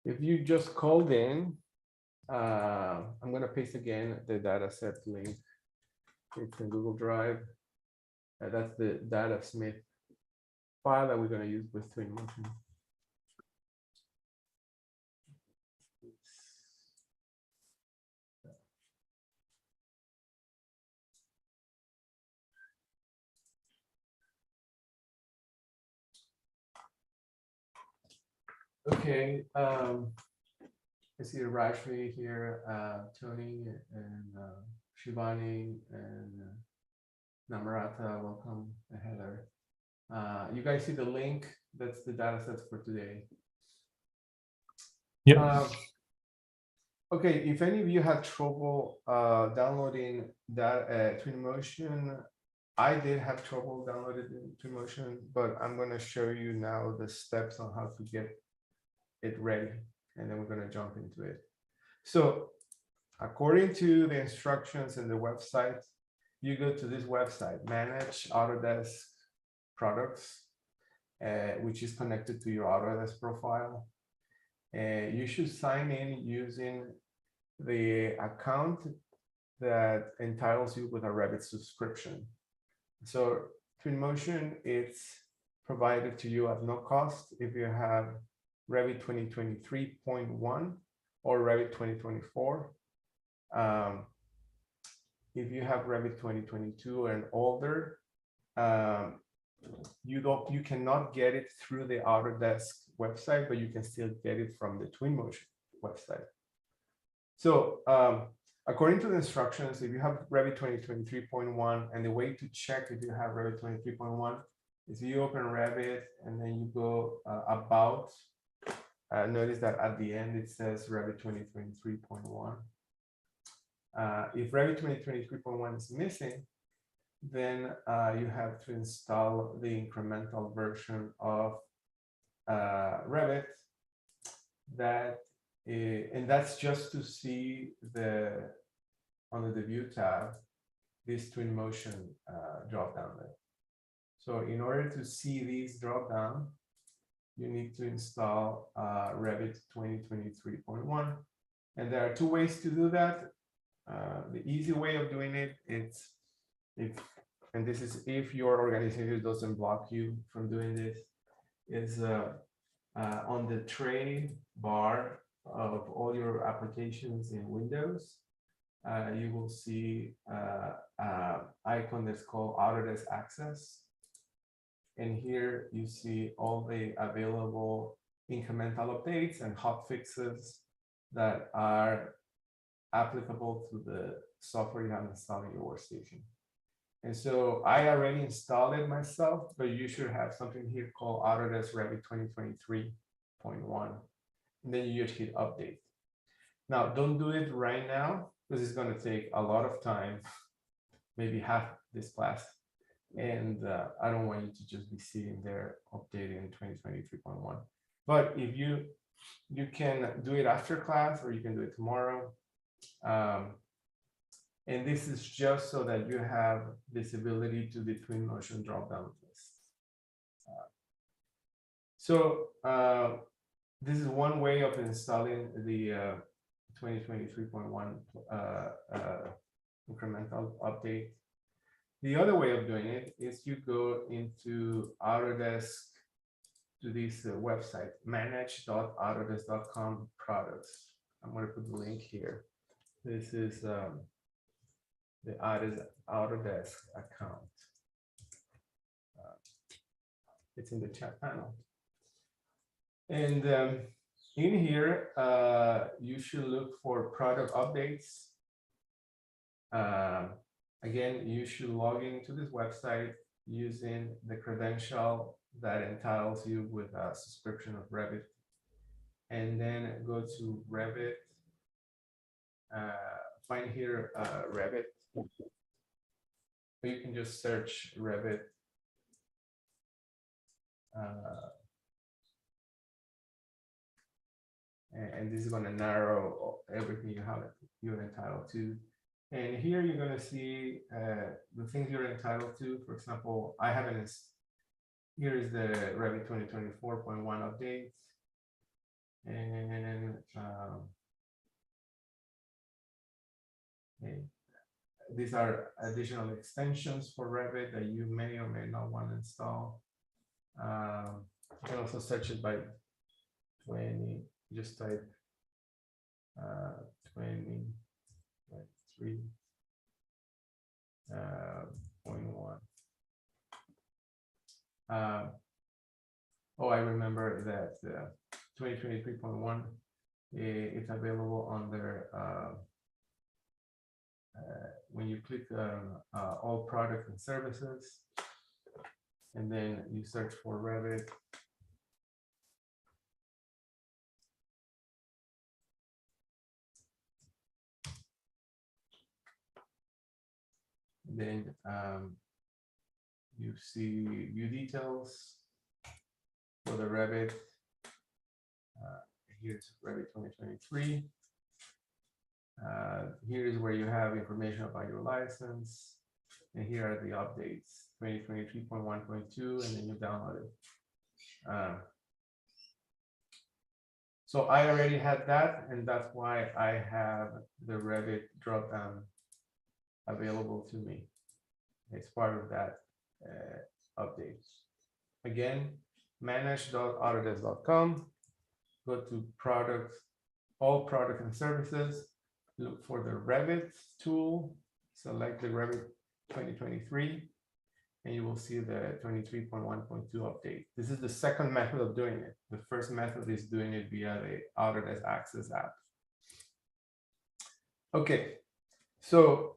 If you just called in, I'm going to paste again the dataset link. It's in Google Drive. That's the DataSmith file that we're going to use with Twinmotion. Okay, I see Rajvi here, Tony and Shivani and Namrata, welcome, and Heather. You guys see the link? That's the data sets for today. Yep. Okay, if any of you had trouble downloading that Twinmotion, I did have trouble downloading Twinmotion, but I'm going to show you now the steps on how to get it ready, and then we're going to jump into it. So according to the instructions in the website, you go to this website, Manage Autodesk Products, which is connected to your Autodesk profile. You should sign in using the account that entitles you with a Revit subscription. So Twinmotion is provided to you at no cost if you have Revit 2023.1 or Revit 2024. If you have Revit 2022 and older, you cannot get it through the Autodesk website, but you can still get it from the Twinmotion website. So according to the instructions, if you have Revit 2023.1, and the way to check if you have Revit 23.1 is you open Revit and then you go about. Notice that at the end it says Revit 2023.1. If Revit 2023.1 is missing, then you have to install the incremental version of Revit and that's just to see under the View tab, this Twinmotion drop down there. So in order to see these drop down, you need to install Revit 2023.1. And there are two ways to do that. The easy way of doing it is and this is if your organization doesn't block you from doing this, is on the tray bar of all your applications in Windows, you will see an icon that's called Autodesk Access. And here you see all the available incremental updates and hot fixes that are applicable to the software you have installed in your workstation. And so I already installed it myself, but you should have something here called Autodesk Revit 2023.1. And then you just hit update. Now, don't do it right now, because it's going to take a lot of time, maybe half this class. And I don't want you to just be sitting there updating 2023.1. But if you can do it after class, or you can do it tomorrow. And this is just so that you have visibility to the Twinmotion drop-down list. This is one way of installing the 2023.1 incremental update. The other way of doing it is you go into Autodesk to this website, manage.autodesk.com products. I'm going to put the link here. This is the Autodesk account. It's in the chat panel. And in here, you should look for product updates. Again, you should log into this website using the credential that entitles you with a subscription of Revit. And then go to Revit, find here Revit. You can just search Revit. And this is going to narrow everything you're entitled to. And here you're going to see the things you're entitled to. For example, here is the Revit 2024.1 update. And okay. These are additional extensions for Revit that you may or may not want to install. You can also search it by 20, just type 23.1. Oh, I remember that 2023.1, it's available under when you click all products and services, and then you search for Revit. Then you see view details for the Revit. Here's Revit 2023. Here's where you have information about your license. And here are the updates, 2023.1.2, and then you download it. So I already had that, and that's why I have the Revit dropdown available to me. It's part of that update. Again, manage.autodesk.com. Go to products, all product and services. Look for the Revit tool. Select the Revit 2023, and you will see the 23.1.2 update. This is the second method of doing it. The first method is doing it via the Autodesk Access app. Okay, so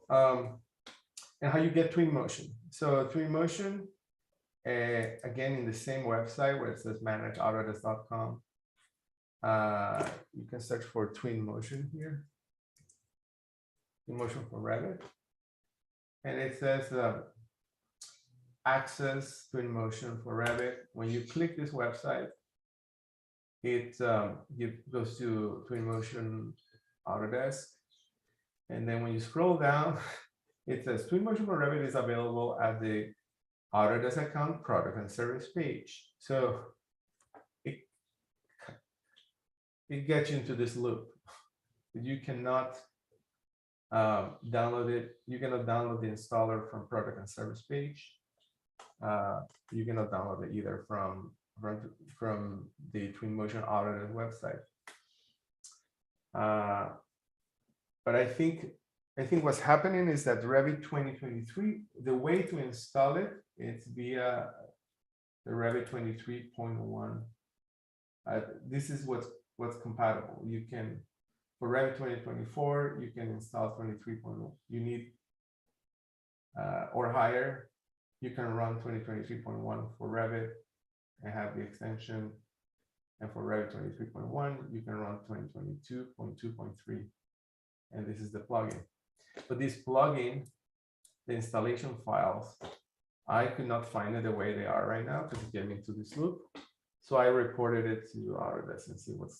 and how you get Twinmotion. So Twinmotion, again, in the same website where it says manageautodesk.com, you can search for Twinmotion here. Twinmotion for Revit. And it says access Twinmotion for Revit. When you click this website, it goes to Twinmotion Autodesk. And then when you scroll down, it says Twinmotion for Revit is available at the Autodesk account product and service page. So it gets you into this loop. You cannot download it. You cannot download the installer from product and service page. You cannot download it either from the Twinmotion Autodesk website. But I think what's happening is that Revit 2023, the way to install it is via the Revit 23.1. This is what's compatible. You can, for Revit 2024, you can install 23.1. You need or higher. You can run 2023.1 for Revit and have the extension. And for Revit 23.1, you can run 2022.2.3. And this is the plugin. But this plugin, the installation files, I could not find it the way they are right now because it get me into this loop. So I reported it to Autodesk and see what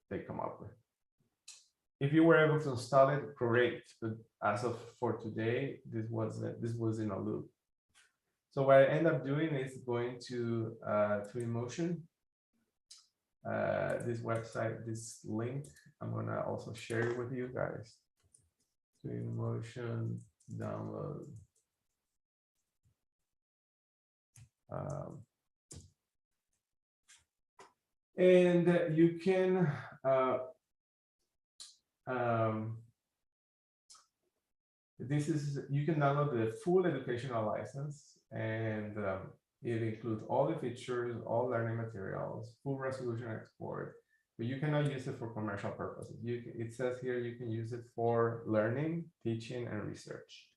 they come up with. If you were able to install it, great. But as of for today, this was in a loop. So what I end up doing is going to Twinmotion. This website, this link, I'm gonna also share it with you guys. Twinmotion download. And you can you can download the full educational license, and it includes all the features, all learning materials, full resolution export, but you cannot use it for commercial purposes. It says here you can use it for learning, teaching, and research.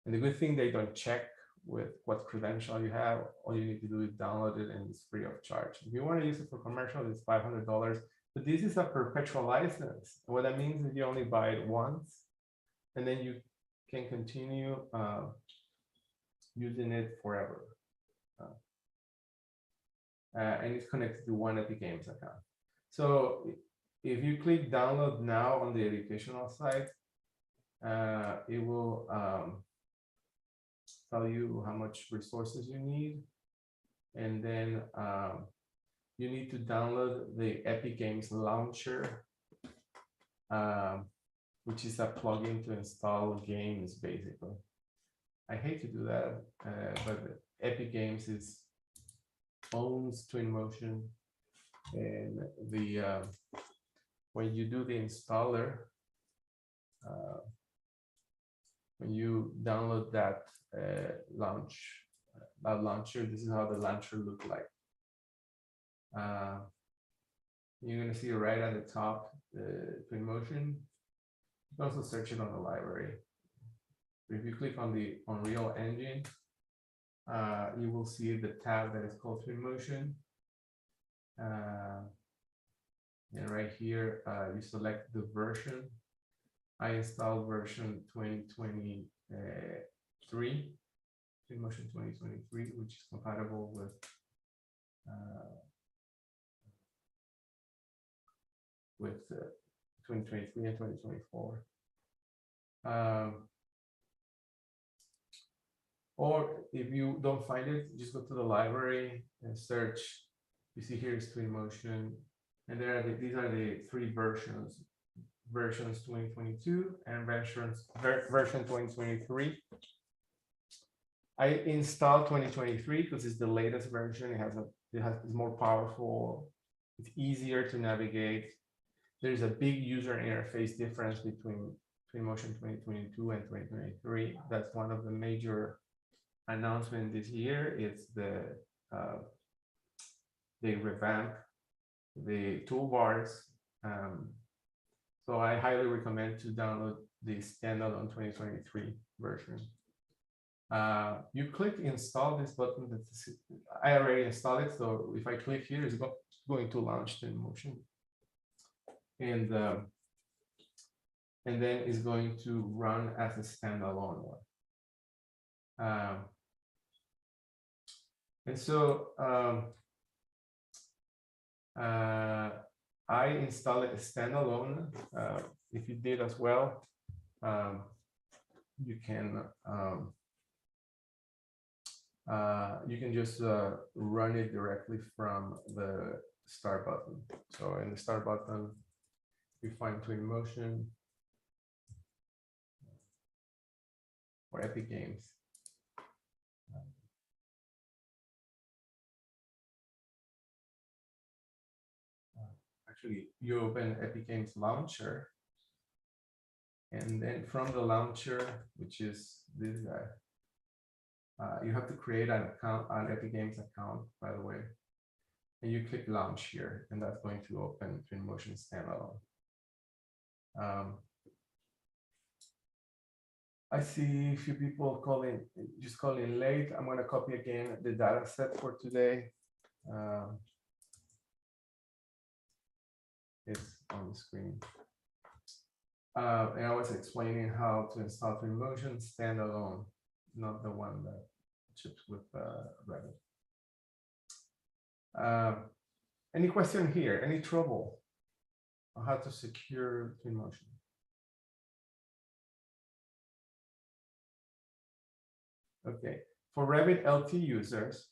And the good thing, they don't check with what credential you have. All you need to do is download it, and it's free of charge. If you want to use it for commercial, it's $500. But this is a perpetual license. And what that means is you only buy it once, and then you can continue using it forever. And it's connected to one Epic Games account. So if you click download now on the educational site, it will tell you how much resources you need. And then you need to download the Epic Games Launcher, which is a plugin to install games, basically. I hate to do that, but Epic Games owns Twinmotion, and when you do the installer, when you download that launcher, this is how the launcher looks like. You're going to see right at the top Twinmotion. You can also search it on the library. If you click on the Unreal Engine, you will see the tab that is called Twinmotion. And right here, you select the version. I installed version 2023, Twinmotion 2023, which is compatible with with 2023 and 2024. Or if you don't find it, just go to the library and search. You see here is Twinmotion, and these are the three versions: versions 2022 and version 2023. I installed 2023 because it's the latest version. It's more powerful. It's easier to navigate. There's a big user interface difference between Twinmotion 2022 and 2023. That's one of the major announcements this year. It's they revamp the toolbars. So I highly recommend to download the standalone 2023 version. You click install this button. I already installed it, so if I click here, it's going to launch Twinmotion, and then it's going to run as a standalone one. And so I installed it standalone. If you did as well, you can just run it directly from the start button. So in the start button, you find Twinmotion or Epic Games. Actually, you open Epic Games Launcher, and then from the launcher, which is this guy, you have to create an account, an Epic Games account, by the way, and you click Launch here, and that's going to open Twinmotion standalone. I see a few people calling late. I'm going to copy again the data set for today. It's on the screen. And I was explaining how to install Twinmotion standalone, not the one that ships with Revit. Any question here? Any trouble on how to secure Twinmotion? Okay, for Revit LT users,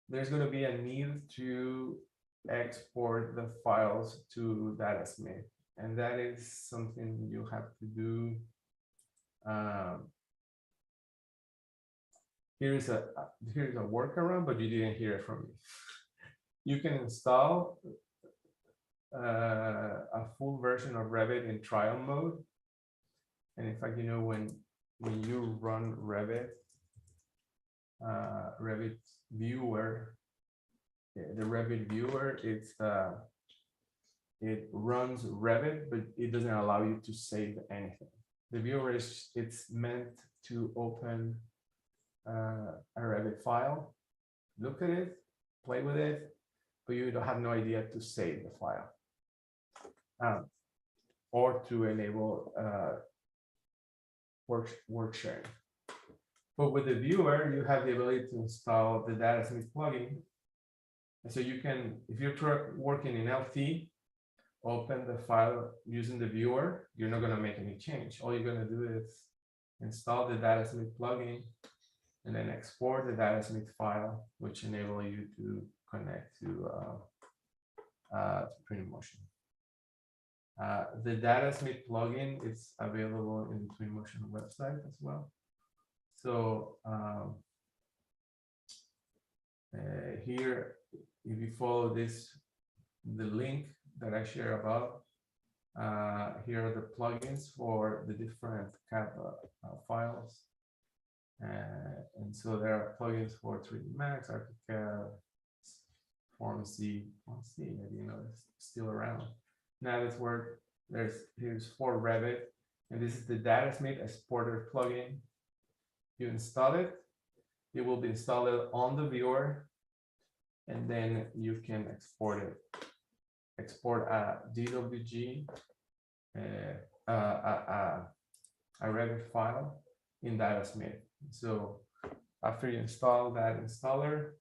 there's going to be a need to export the files to DataSmith, and that is something you have to do. Here's a workaround, but you didn't hear it from me. You can install a full version of Revit in trial mode, and in fact, you know, when you run Revit viewer, the Revit viewer, it runs Revit, but it doesn't allow you to save anything. The viewer it's meant to open a Revit file, look at it, play with it, but you don't have no idea to save the file or to enable work sharing. But with the viewer, you have the ability to install the DataSmith plugin. And so you can, if you're working in LT, open the file using the viewer. You're not going to make any change. All you're going to do is install the DataSmith plugin, and then export the datasmith file, which enable you to connect to Twinmotion. The datasmith plugin is available in the Twinmotion website as well. So here, if you follow the link that I share above, here are the plugins for the different CAD files. And so there are plugins for 3D Max, ArchiCAD, Form-C, I didn't know it's still around. Navisworks, here's for Revit, and this is the Datasmith Exporter plugin. You install it, it will be installed on the viewer, and then you can export it. Export a DWG, a Revit file in Datasmith. So after you install that installer,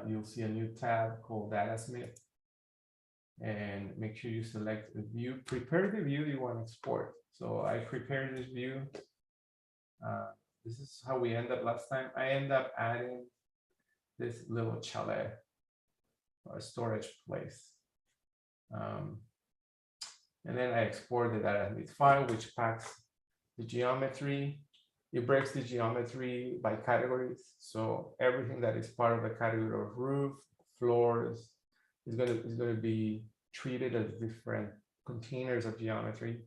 you'll see a new tab called Datasmith, and make sure you select the view. Prepare the view you want to export. So I prepared this view. This is how we end up last time. I end up adding this little chalet or storage place. And then I export the datasmith file, which packs the geometry. It breaks the geometry by categories. So everything that is part of the category of roof, floors, is going to be treated as different containers of geometry.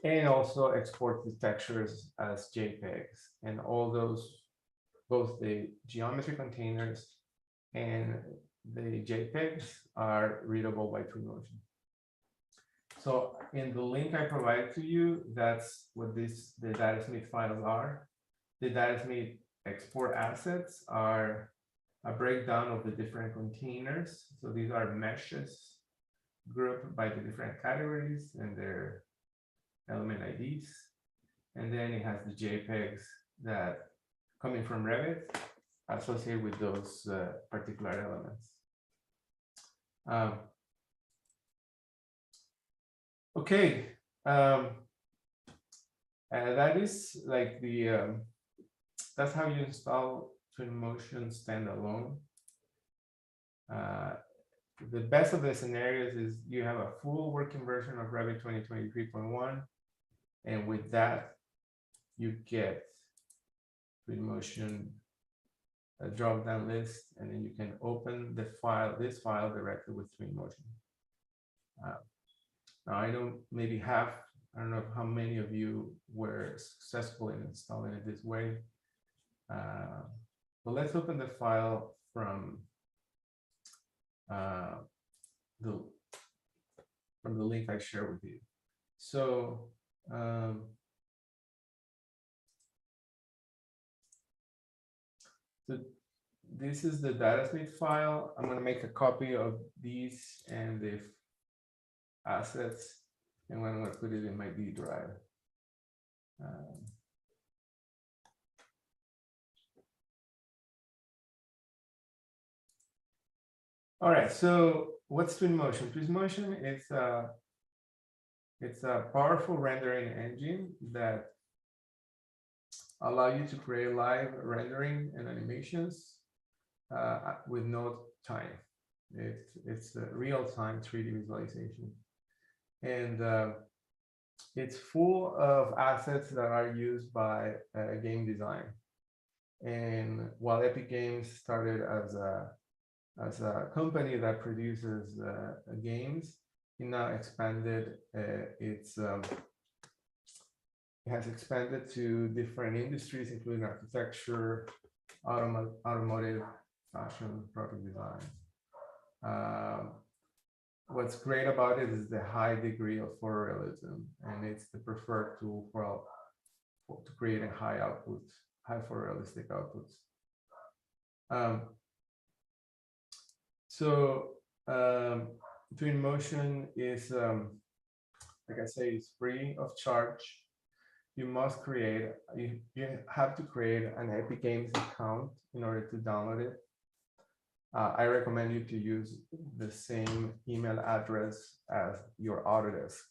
And also export the textures as JPEGs. And all those, both the geometry containers and the JPEGs are readable by Twinmotion. So in the link I provided to you, that's what the Datasmith files are. The Datasmith export assets are a breakdown of the different containers. So these are meshes grouped by the different categories and their element IDs. And then it has the JPEGs that coming from Revit associated with those particular elements. Okay, that is like the, that's how you install Twinmotion standalone. The best of the scenarios is you have a full working version of Revit 2023.1, and with that, you get Twinmotion a drop-down list, and then you can open the file, this file directly with Twinmotion. Now I don't I don't know how many of you were successful in installing it this way. But let's open the file from the link I shared with you. So this is the Datasmith file. I'm going to make a copy of these and the assets, and I'm going to put it in my D drive. All right, so what's Twinmotion? Twinmotion is it's a powerful rendering engine that allow you to create live rendering and animations with no time. It's a real-time 3D visualization. And it's full of assets that are used by game design. And while Epic Games started as a company that produces games, it now expanded it has expanded to different industries, including architecture, automotive, fashion, product design. What's great about it is the high degree of photorealism, and it's the preferred tool for to creating high photorealistic outputs. Twinmotion is, like I say, it's free of charge. You must create, you have to create an Epic Games account in order to download it. I recommend you to use the same email address as your Autodesk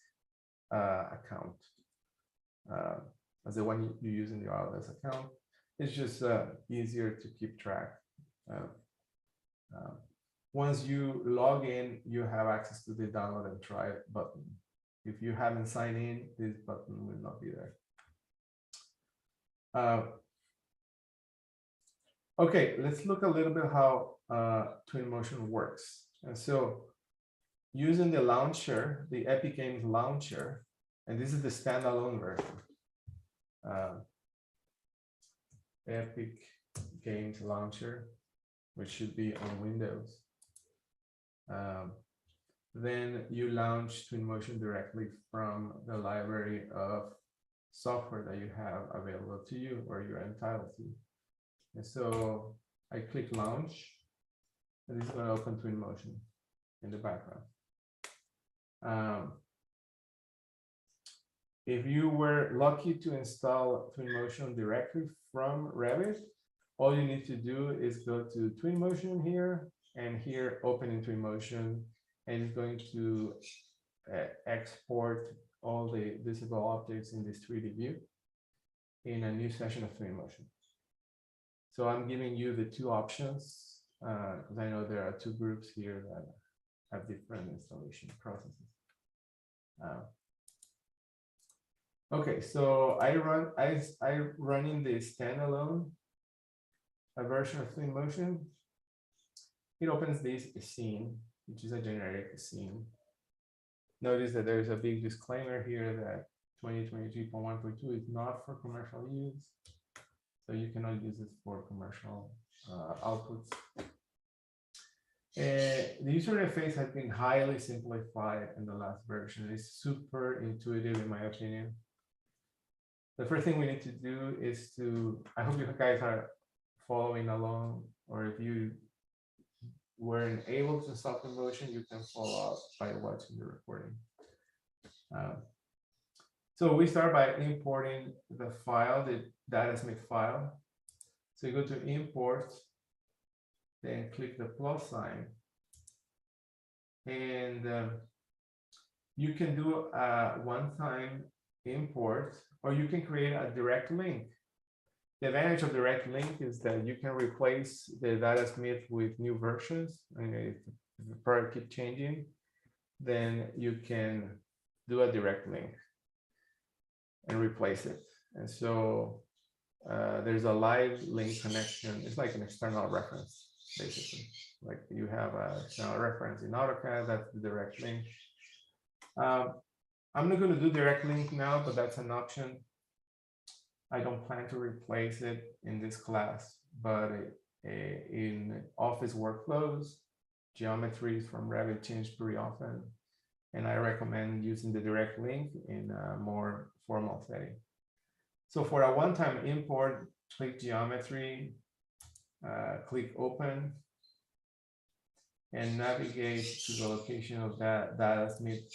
account. as the one you use in the Autodesk account. It's just easier to keep track. Once you log in, you have access to the download and try it button. If you haven't signed in, this button will not be there. Okay, let's look a little bit how Twinmotion works. And so using the launcher, the Epic Games launcher, and this is the standalone version. Epic Games launcher, which should be on Windows. Then you launch Twinmotion directly from the library of software that you have available to you or you're entitled to. And so I click launch, and this is going to open Twinmotion in the background. If you were lucky to install Twinmotion directly from Revit, all you need to do is go to Twinmotion here, and here open in Twinmotion, and it's going to export all the visible objects in this 3D view in a new session of Twinmotion. So I'm giving you the two options because I know there are two groups here that have different installation processes. Okay, so I run in the standalone version of Twinmotion. It opens this scene, which is a generic scene. Notice that there's a big disclaimer here that 2023.1.2 is not for commercial use. So you cannot use it for commercial outputs. The user interface has been highly simplified in the last version. It's super intuitive, in my opinion. The first thing we need to do is to, I hope you guys are following along, or if you weren't able to stop the motion, you can follow up by watching the recording. So we start by importing the file, the DataSmith file. So you go to import, then click the plus sign. And you can do a one-time import, or you can create a direct link. The advantage of direct link is that you can replace the DataSmith with new versions. And if the product keeps changing, then you can do a direct link and replace it. And so there's a live link connection. It's like an external reference, basically. Like you have an external reference in AutoCAD, that's the direct link. I'm not going to do direct link now, but that's an option. I don't plan to replace it in this class, but in office workflows, geometries from Revit change pretty often. And I recommend using the direct link in a more formal setting. So for a one-time import, click geometry, click open, and navigate to the location of that DataSmith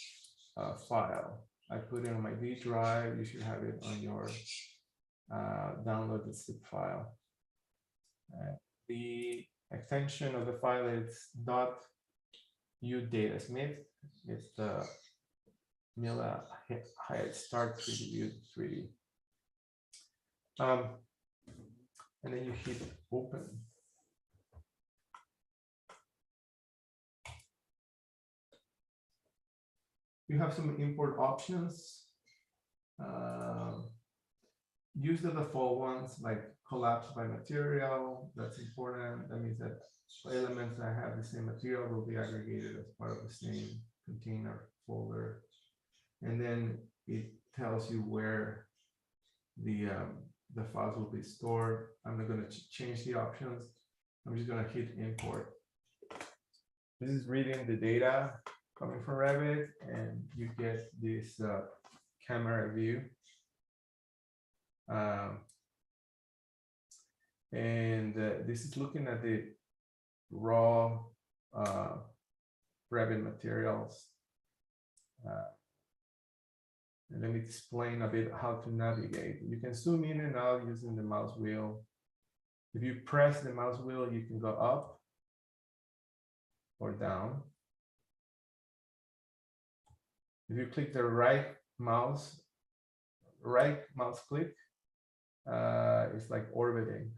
file. I put it on my D drive. You should have it on your downloaded zip file. The extension of the file is .udatasmith. It's the Mila Hyatt Start 3D View 3D. And then you hit open. You have some import options. Use the default ones like collapse by material. That's important. That means that elements that have the same material will be aggregated as part of the same container folder. And then it tells you where the files will be stored. I'm not going to change the options. I'm just going to hit import. This is reading the data coming from Revit, and you get this camera view. This is looking at the raw Revit materials. And let me explain a bit how to navigate. You can zoom in and out using the mouse wheel. If you press the mouse wheel, you can go up or down. If you click the right mouse right mouse click, it's like orbiting.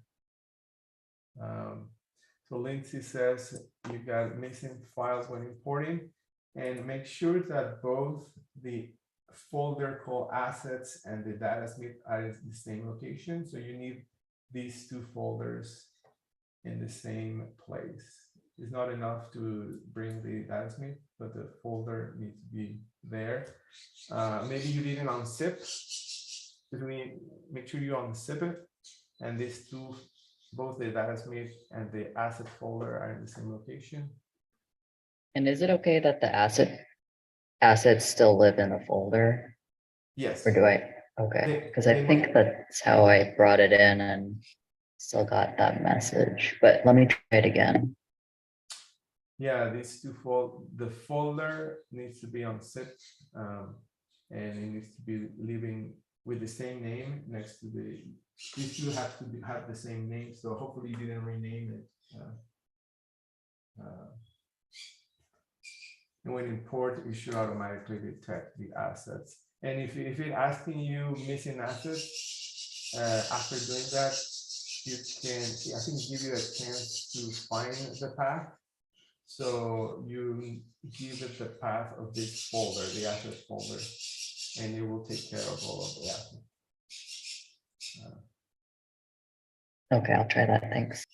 So Lindsay says you got missing files when importing, and make sure that both the folder called assets and the datasmith are in the same location. So you need these two folders in the same place. It's not enough to bring the datasmith, but the folder needs to be there. Maybe you didn't unzip. Make sure you unzip it, and these two, both the datasmith and the asset folder, are in the same location. And is it okay that the assets still live in the folder? Yes. Or do I? Okay, because I think that's how I brought it in and still got that message. But let me try it again. Yeah, these two the folder needs to be unzipped, and it needs to be living with the same name next to the. These two have to have the same name, so hopefully you didn't rename it. And when import, it should automatically detect the assets. And if it's asking you missing assets, after doing that, you can, I think, give you a chance to find the path. So you give it the path of this folder, the asset folder, and it will take care of all of the assets. Okay, I'll try that. Thanks.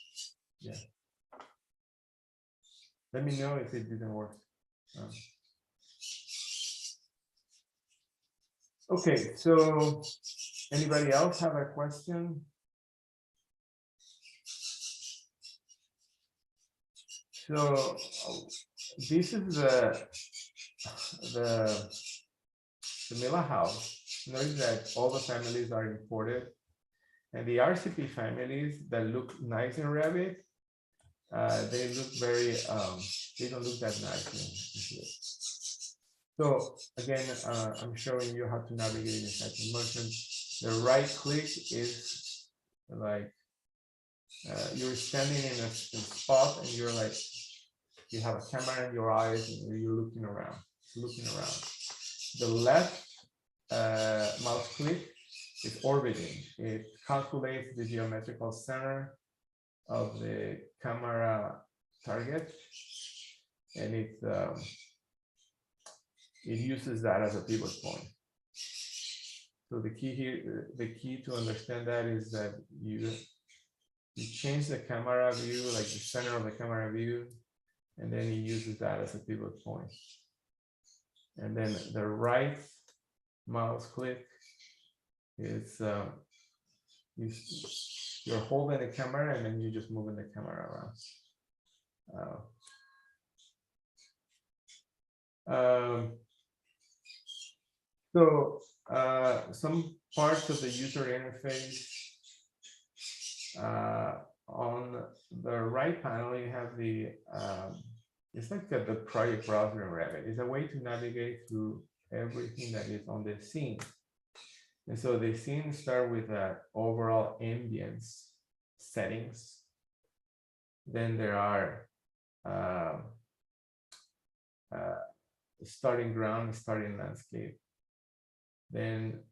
Yeah. Let me know if it didn't work. Okay, so anybody else have a question? So this is the Miller house. Notice that all the families are imported, and the RCP families that look nice in Revit, they look very, they don't look that nice in here. So again, I'm showing you how to navigate in Cycle Motion. The right click is like you're standing in a spot, and you're like, you have a camera in your eyes, and you're looking around. The left mouse click is orbiting. It calculates the geometrical center of the camera target, and it uses that as a pivot point. So the key here, the key to understand that is that you change the camera view, like the center of the camera view, and then it uses that as a pivot point. And then the right mouse click is you're holding the camera, and then you're just moving the camera around. So some parts of the user interface, on the right panel, you have the, it's like the project browser in Revit. It's a way to navigate through everything that is on the scene. And so the scenes start with overall ambience settings. Then there are starting ground, starting landscape. Then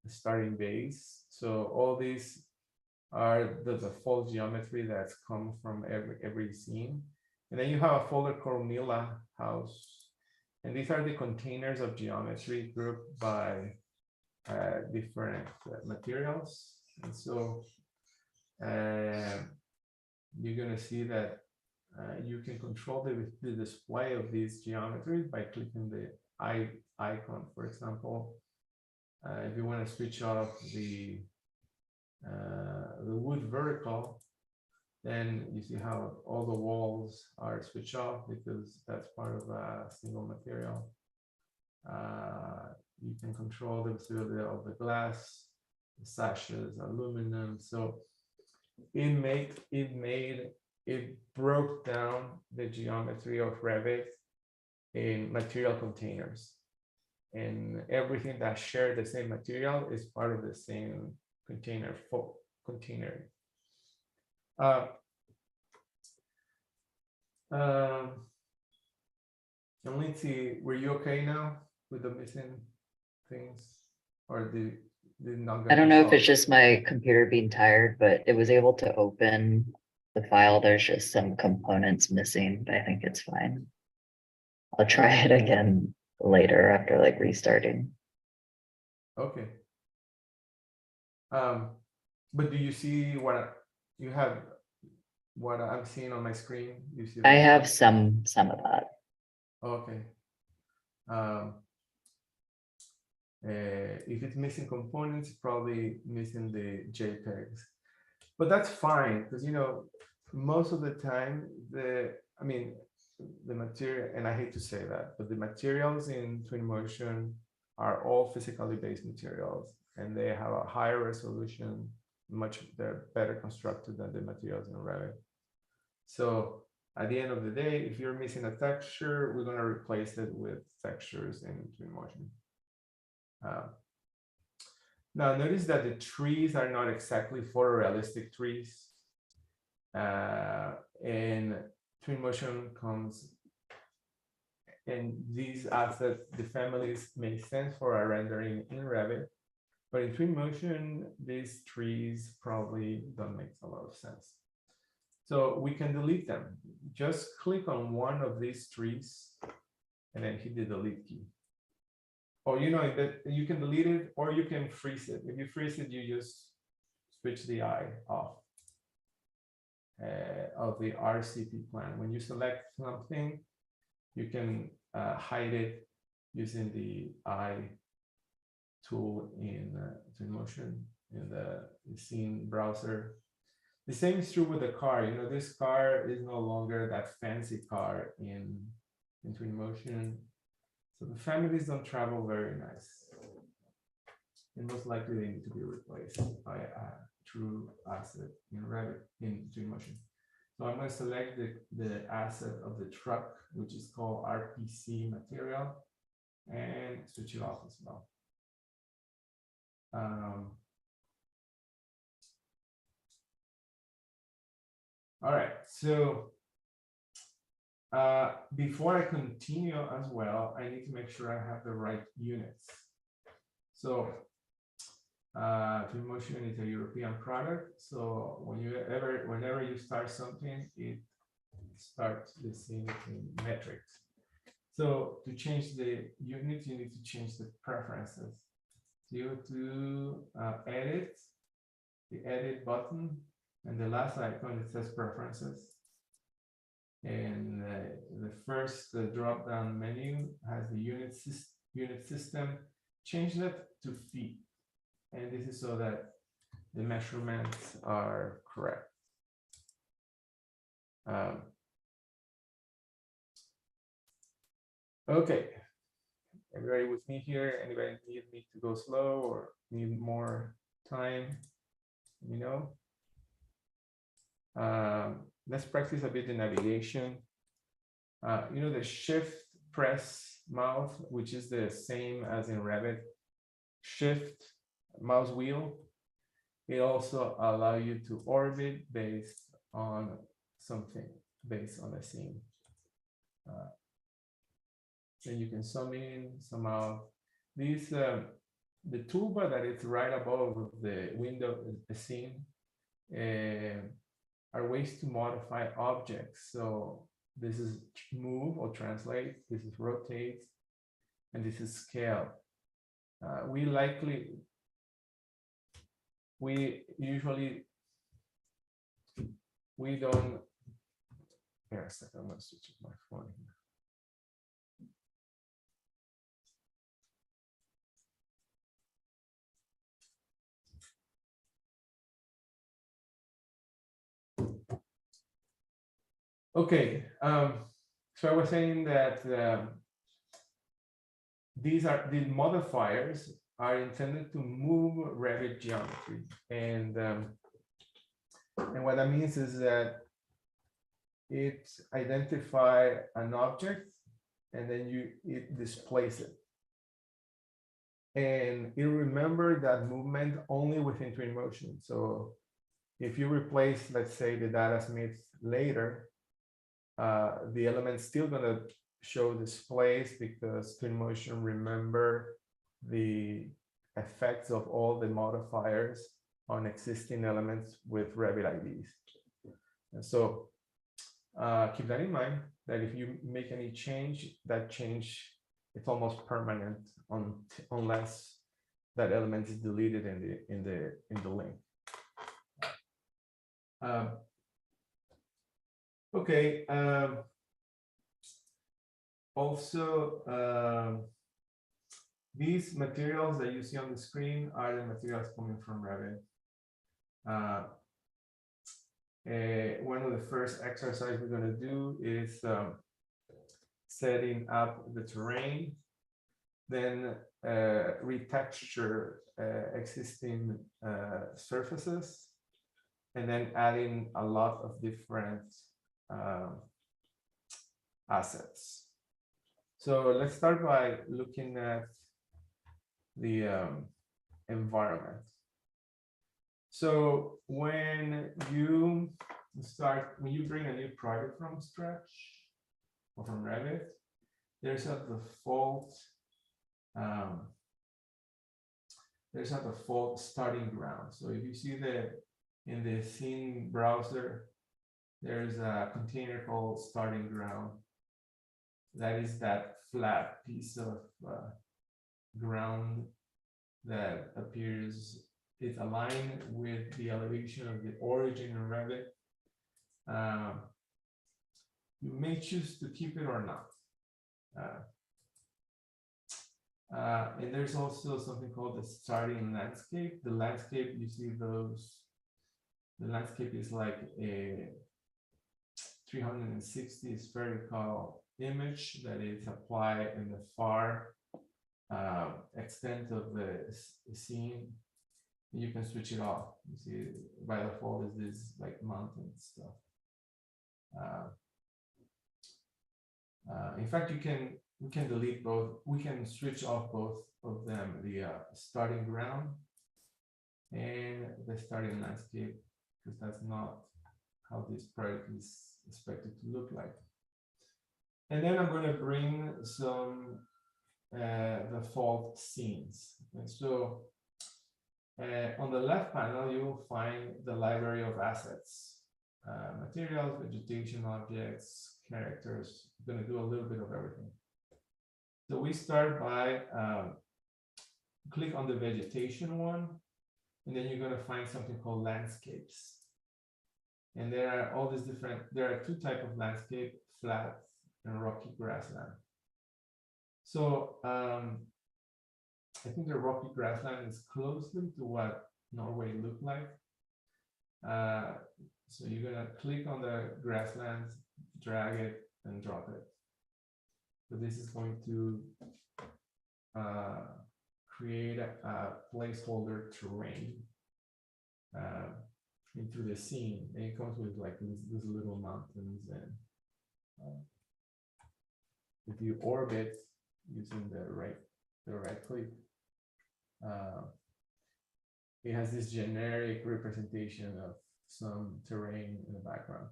starting base. So all these are the default geometry that's come from every scene. And then you have a folder called Mila House. And these are the containers of geometry grouped by different materials. And so you're going to see that you can control the display of these geometries by clicking the icon. For example, if you want to switch off the wood vertical, then you see how all the walls are switched off because that's part of a single material. You can control the visibility of the glass, the sashes, aluminum. So it broke down the geometry of Revit in material containers, and everything that shared the same material is part of the same container. And let's see, were you okay now with the missing things? or did not I get don't know if it's resolved? just my computer being tired, but it was able to open the file. There's just some components missing, but I think it's fine. I'll try it again later after like restarting. Okay. But do you see you have what I'm seeing on my screen? You see I that? have some of that. Okay. If it's missing components, probably missing the JPEGs, but that's fine because most of the time the material, and I hate to say that, but the materials in Twinmotion are all physically based materials, and they have a higher resolution, they're better constructed than the materials in Revit. So at the end of the day, if you're missing a texture, we're going to replace it with textures in Twinmotion. Now notice that the trees are not exactly photorealistic trees. And Twinmotion comes, and these assets, the families make sense for a rendering in Revit, but in Twinmotion, these trees probably don't make a lot of sense. So we can delete them. Just click on one of these trees and then hit the delete key. Or that you can delete it, or you can freeze it. If you freeze it, you just switch the eye off of the RCP plan. When you select something, you can hide it using the eye tool in Twinmotion in the scene browser. The same is true with the car. This car is no longer that fancy car in Twinmotion. So the families don't travel very nice. And most likely they need to be replaced by a true asset in Revit in Twinmotion. So I'm going to select the asset of the truck, which is called RPC material, and switch it off as well. All right, so before I continue as well, I need to make sure I have the right units. So Twinmotion is a European product. So whenever you start something, it starts the scene in metrics. So to change the unit, you need to change the preferences. So you go to edit, the edit button, and the last icon, it says preferences. And the first drop-down menu has the unit system. Change that to feet. And this is so that the measurements are correct. Okay, everybody with me here? Anybody need me to go slow or need more time? Let's practice a bit the navigation. The shift press mouse, which is the same as in Revit, shift mouse wheel. It also allows you to orbit based on something, based on a scene. Then you can zoom in, zoom out. These, the toolbar that is right above the window, the scene, are ways to modify objects. So this is move or translate, this is rotate, and this is scale. We don't, here a second, I'm gonna switch my phone here. Okay, so I was saying that these modifiers are intended to move Revit geometry, and what that means is that it identifies an object, and then it displays it, and it remember that movement only within Twinmotion. So if you replace, let's say, the data smith later, the element's still going to show displays because Twinmotion remember the effects of all the modifiers on existing elements with Revit IDs. And so keep that in mind, that if you make any change, that change, it's almost permanent unless that element is deleted in the link. Okay. Also, these materials that you see on the screen are the materials coming from Revit. One of the first exercises we're going to do is setting up the terrain, then retexture existing surfaces, and then adding a lot of different assets. So let's start by looking at the environment. So when you bring a new project from scratch or from Revit, there's a default starting ground. So if you see in the scene browser, there's a container called starting ground. That is that flat piece of ground that appears, it's aligned with the elevation of the origin in Revit. You may choose to keep it or not. And there's also something called the starting landscape. The landscape, you see those, the landscape is like a 360 spherical image that is applied in the far extent of the scene. You can switch it off. You see, by default is this like mountain stuff. In fact, we can delete both. We can switch off both of them, the starting ground and the starting landscape, because that's not how this project is expected to look like. And then I'm going to bring some default scenes. And so on the left panel, you will find the library of assets, materials, vegetation, objects, characters. I'm going to do a little bit of everything. So we start by click on the vegetation one, and then you're going to find something called landscapes. And there are all these different, there are two types of landscape, flat and rocky grassland. So I think the rocky grassland is closely to what Norway looked like. So you're going to click on the grassland, drag it, and drop it. So this is going to create a placeholder terrain into the scene. And it comes with like these little mountains, and if you orbit using the right click, it has this generic representation of some terrain in the background.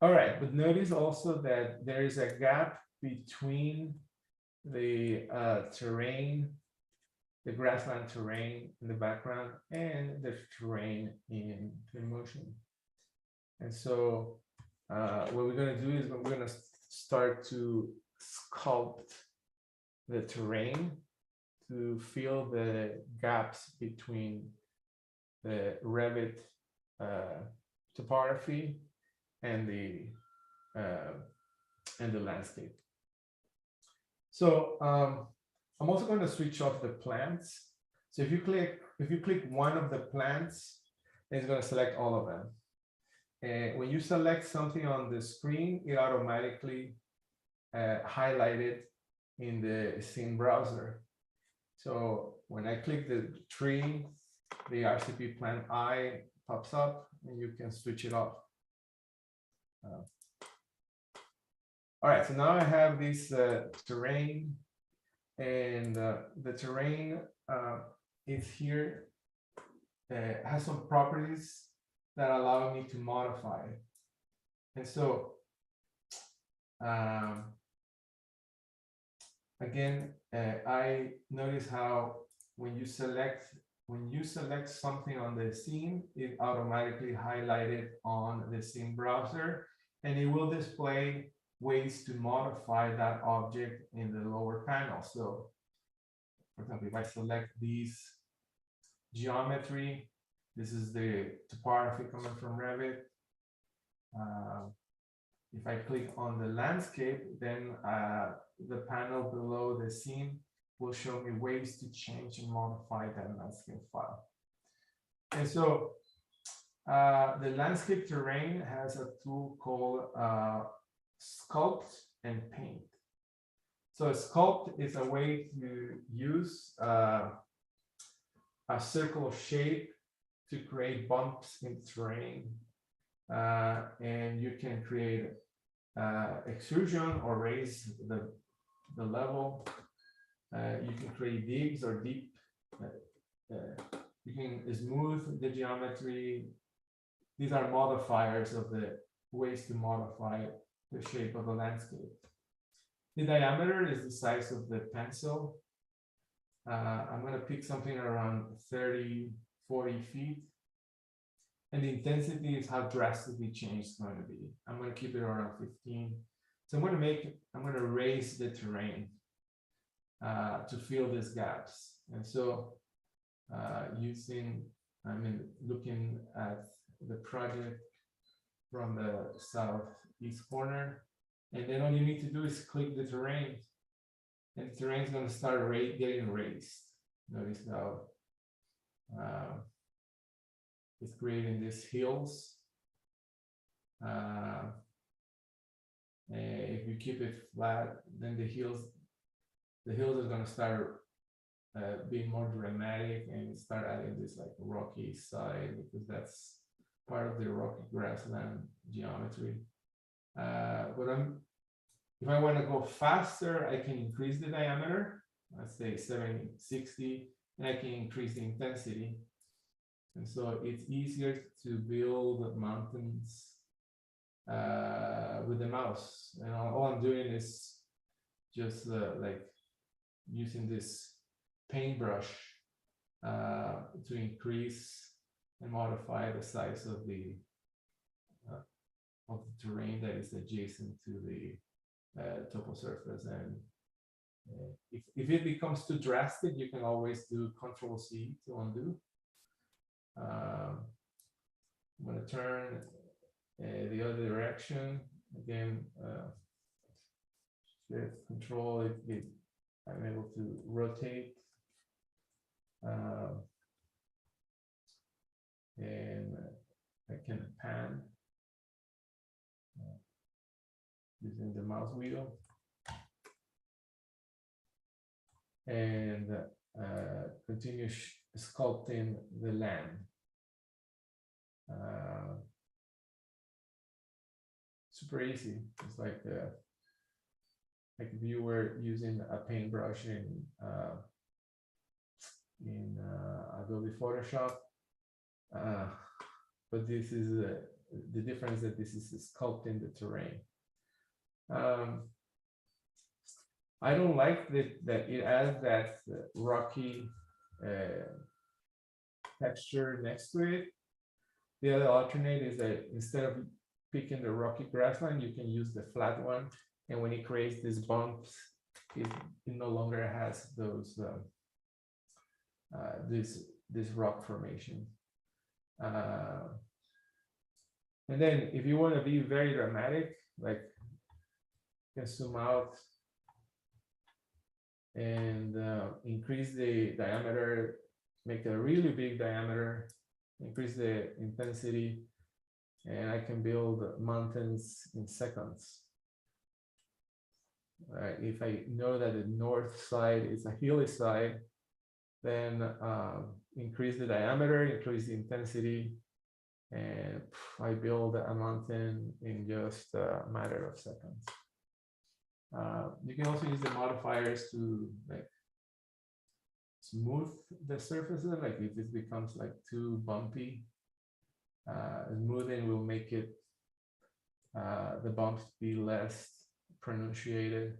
All right, but notice also that there is a gap between the terrain, the grassland terrain in the background, and the terrain in motion. And so what we're going to do is we're going to start to sculpt the terrain to fill the gaps between the Revit topography and the landscape. So I'm also going to switch off the plants. So if you click one of the plants, it's going to select all of them. And when you select something on the screen, it automatically highlighted in the scene browser. So when I click the tree, the RCP plant I pops up, and you can switch it off. All right, so now I have this terrain, and the terrain is here, has some properties that allow me to modify it. And so again, I notice how when you select something on the scene, it automatically highlighted on the scene browser, and it will display ways to modify that object in the lower panel. So, for example, if I select these geometry, this is the topography coming from Revit. If I click on the landscape, then the panel below the scene will show me ways to change and modify that landscape file. And so the landscape terrain has a tool called Sculpt and Paint. So Sculpt is a way to use a circle of shape to create bumps in terrain. And you can create extrusion or raise the level. You can create digs or deep. You can smooth the geometry. These are modifiers of the ways to modify the shape of the landscape. The diameter is the size of the pencil. I'm going to pick something around 30, 40 feet. And the intensity is how drastically changed it's going to be. I'm going to keep it around 15. So I'm going to raise the terrain to fill these gaps. And so looking at the project from the southeast corner, and then all you need to do is click the terrain, and the terrain is going to start getting raised. Notice how it's creating these hills. If you keep it flat, then the hills are going to start being more dramatic and start adding this like rocky side, because that's part of the rocky grassland geometry. But if I want to go faster, I can increase the diameter, let's say 70, 60, and I can increase the intensity. And so it's easier to build mountains with the mouse. And all I'm doing is just like using this paintbrush to increase and modify the size of the terrain that is adjacent to the topo surface. And if it becomes too drastic, you can always do Control-C to undo. I'm going to turn the other direction again. Shift Control, I'm able to rotate, and I can pan using the mouse wheel, and continue sculpting the land. Super easy. It's like if you were using a paintbrush in Adobe Photoshop, but this is the difference, that this is sculpting the terrain. I don't like that it adds that rocky texture next to it. The other alternate is that instead of picking the rocky grassland, you can use the flat one. And when it creates these bumps, it no longer has those this rock formation. And then if you want to be very dramatic, like you can zoom out and increase the diameter, make a really big diameter, increase the intensity, and I can build mountains in seconds. If I know that the north side is a hilly side, then increase the diameter, increase the intensity, and I build a mountain in just a matter of seconds. You can also use the modifiers to like smooth the surfaces. Like if it becomes like too bumpy, smoothing will make it the bumps be less pronunciated.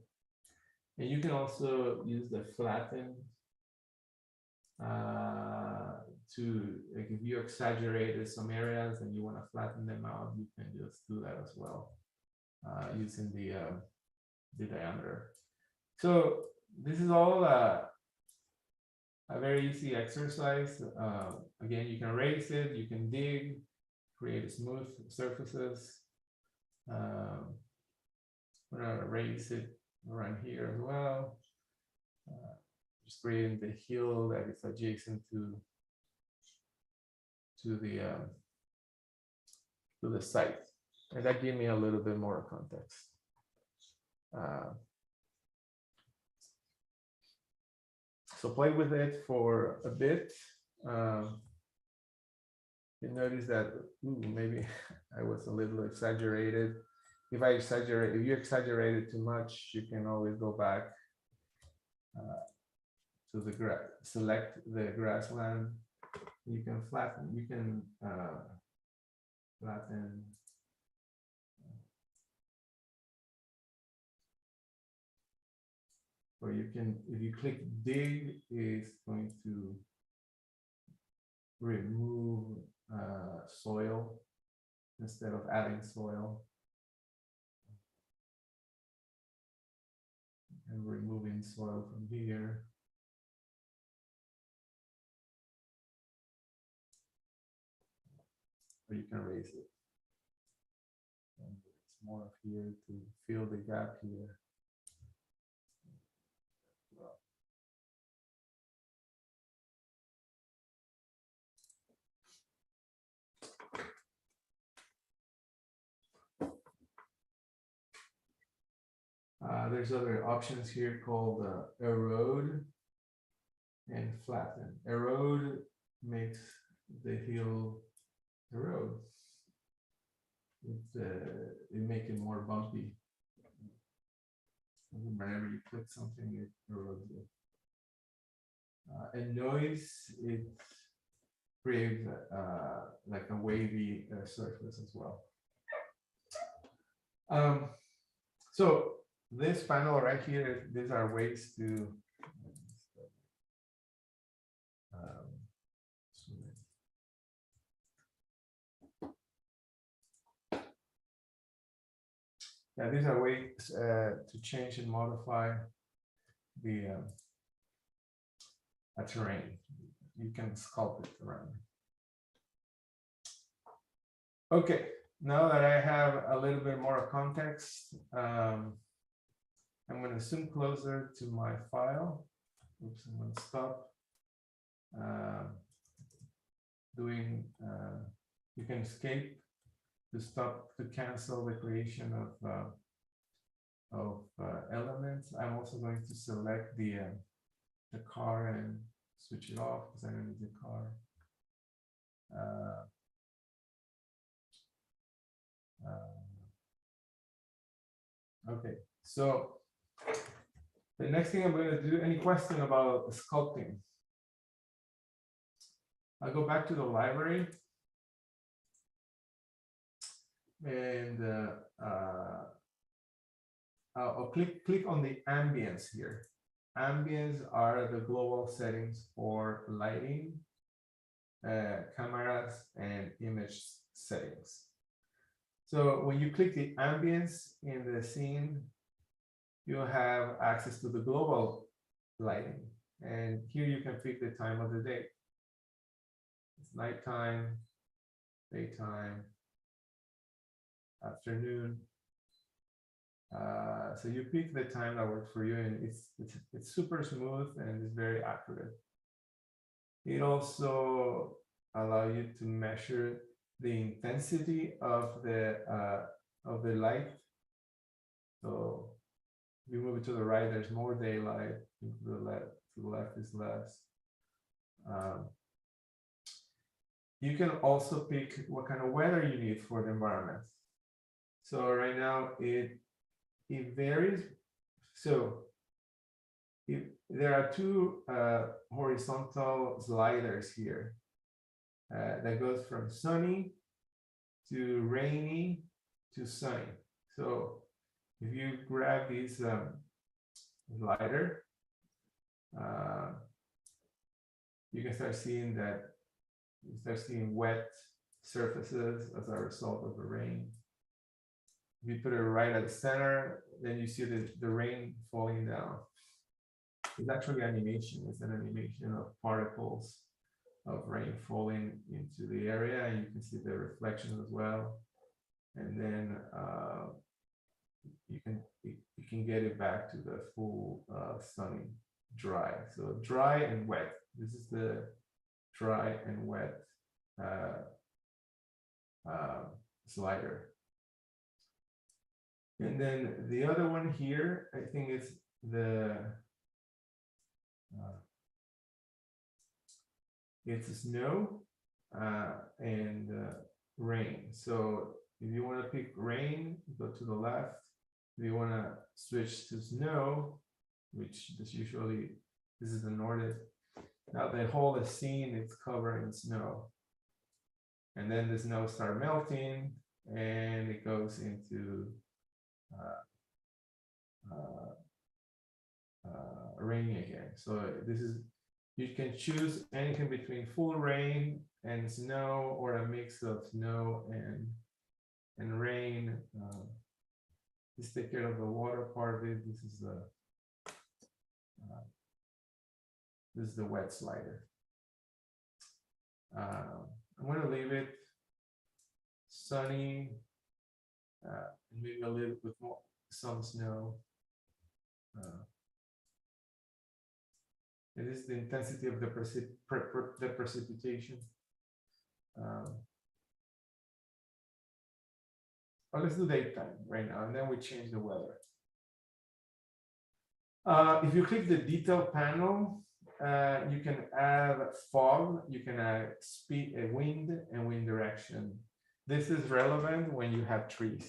And you can also use the flatten to, like, if you exaggerated some areas and you want to flatten them out, you can just do that as well, using the diameter. So this is all a very easy exercise. Again, you can raise it, you can dig, create smooth surfaces. We're gonna raise it around here as well. Just creating the hill that is adjacent to the site, and that gave me a little bit more context. So play with it for a bit. You notice that maybe I was a little exaggerated. If you exaggerate too much, you can always go back to the select the grassland. You can flatten. You can flatten. Or you can, if you click dig, it's going to remove soil instead of adding soil. And removing soil from here. Or you can raise it. And it's more here to fill the gap here. There's other options here called erode and flatten. Erode makes the hill erode. It makes it more bumpy. Whenever you click something, it erodes it. And noise, it creates like a wavy surface as well. So this panel right here, these are ways to yeah, these are ways to change and modify the terrain. You can sculpt it around. Okay, now that I have a little bit more context, I'm going to zoom closer to my file. Oops, I'm going to stop doing, you can escape to stop, to cancel the creation of elements. I'm also going to select the car and switch it off because I don't need the car. Okay, so the next thing I'm going to do, any question about sculpting? I'll go back to the library and I'll click on the ambience here. Ambience are the global settings for lighting, cameras, and image settings. So when you click the ambience in the scene, you'll have access to the global lighting. And here you can pick the time of the day. It's nighttime, daytime, afternoon. So you pick the time that works for you, and it's super smooth and it's very accurate. It also allows you to measure the intensity of the light. So if you move it to the right, there's more daylight. To the left is less. You can also pick what kind of weather you need for the environment. So right now it varies. So there are two horizontal sliders here that goes from sunny to rainy to sunny. So if you grab these lighter, you can start seeing that you start seeing wet surfaces as a result of the rain. If you put it right at the center, then you see the rain falling down. It's actually animation. It's an animation of particles of rain falling into the area, and you can see the reflection as well. And then you can get it back to the full sunny dry. So dry and wet. This is the dry and wet slider. And then the other one here, I think it's the it's snow and rain. So if you want to pick rain, go to the left. If you want to switch to snow, which is usually, this is the northern. Now the whole scene is covered in snow. And then the snow starts melting and it goes into raining again. So this is, you can choose anything between full rain and snow, or a mix of snow and rain. Just take care of the water part of it. This is the wet slider. I'm going to leave it sunny, maybe a little bit more some snow. It is the intensity of the precipitation. But let's do daytime right now, and then we change the weather. If you click the detail panel, you can add fog, you can add speed, wind, and wind direction. This is relevant when you have trees.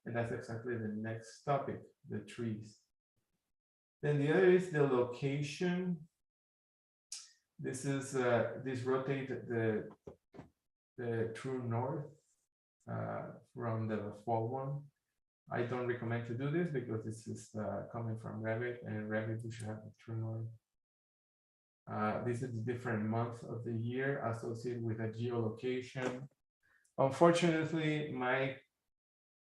And that's exactly the next topic, the trees. Then the other is the location. This is this rotate the true north from the fall one. I don't recommend to do this because this is coming from Revit, and Revit you should have the true north. This is the different month of the year associated with a geolocation. Unfortunately, my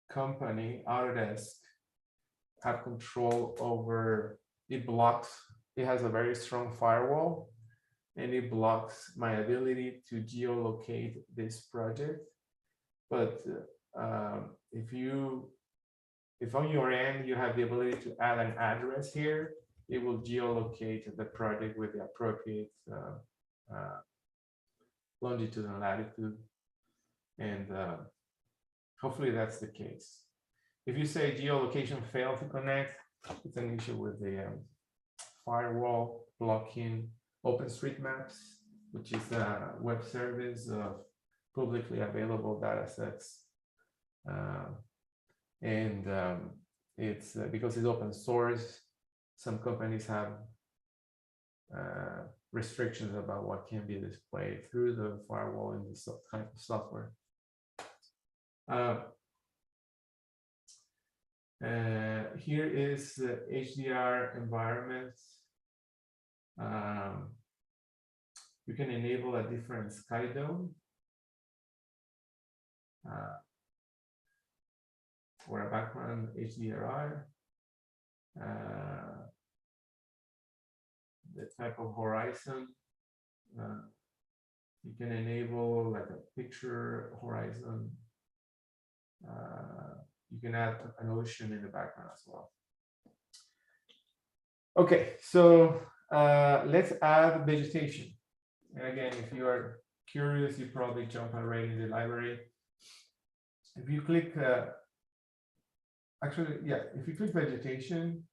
company, Autodesk, have control over, it blocks, it has a very strong firewall, and it blocks my ability to geolocate this project. But if on your end you have the ability to add an address here, it will geolocate the project with the appropriate longitude and latitude. And hopefully that's the case. If you say geolocation failed to connect, it's an issue with the firewall blocking OpenStreetMaps, which is a web service of publicly available data sets. It's because it's open source, some companies have restrictions about what can be displayed through the firewall in this type of software. Here is the HDR environments. You can enable a different sky dome or a background HDRI. The type of horizon. You can enable like a picture horizon. You can add an ocean in the background as well. Okay, so let's add vegetation. And again, if you are curious, you probably jump right in the library. If you click, if you click vegetation,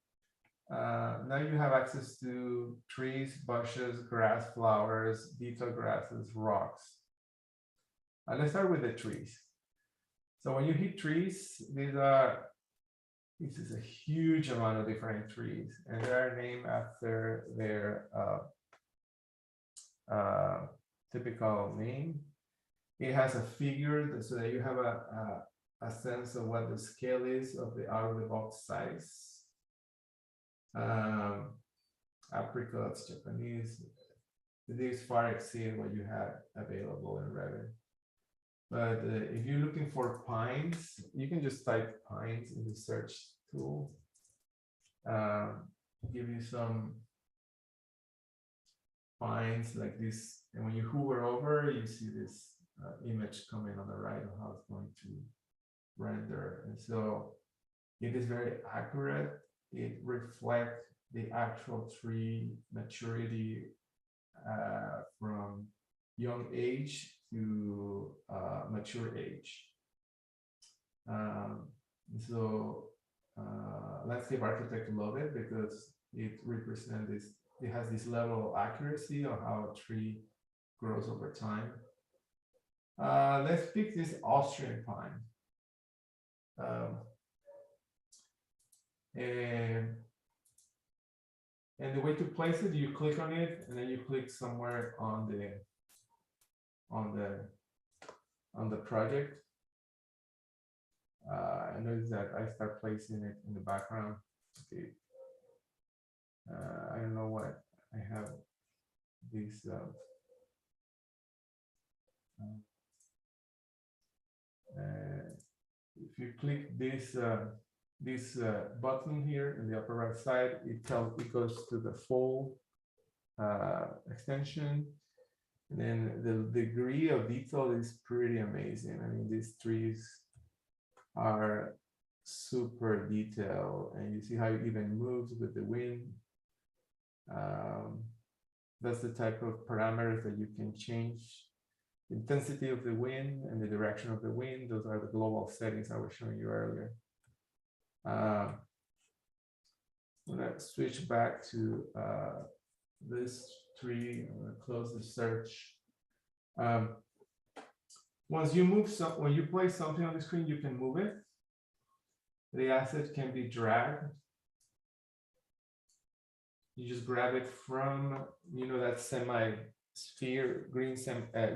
now you have access to trees, bushes, grass, flowers, detailed grasses, rocks. Let's start with the trees. So when you hit trees, this is a huge amount of different trees, and they are named after their typical name. It has a figure so that you have a sense of what the scale is of the out-of-the-box size. Apricots, Japanese. These far exceed what you had available in Revit. But if you're looking for pines, you can just type pines in the search tool. Give you some pines like this. And when you hover over, you see this image coming on the right of how it's going to render. And so it is very accurate. It reflects the actual tree maturity from young age to mature age. So landscape architects love it because it represents this, it has this level of accuracy of how a tree grows over time. Let's pick this Austrian pine. And the way to place it, you click on it, and then you click somewhere on the project. I noticed that I start placing it in the background. Okay. I don't know what I have these. If you click this button here in the upper right side, it goes to the full extension. And then the degree of detail is pretty amazing. I mean, these trees are super detailed, and you see how it even moves with the wind. That's the type of parameters that you can change. Intensity of the wind and the direction of the wind. Those are the global settings I was showing you earlier. I'm gonna switch back to this tree. I'm gonna close the search. Once you move when you place something on the screen, you can move it. The asset can be dragged. You just grab it from, that semi-sphere,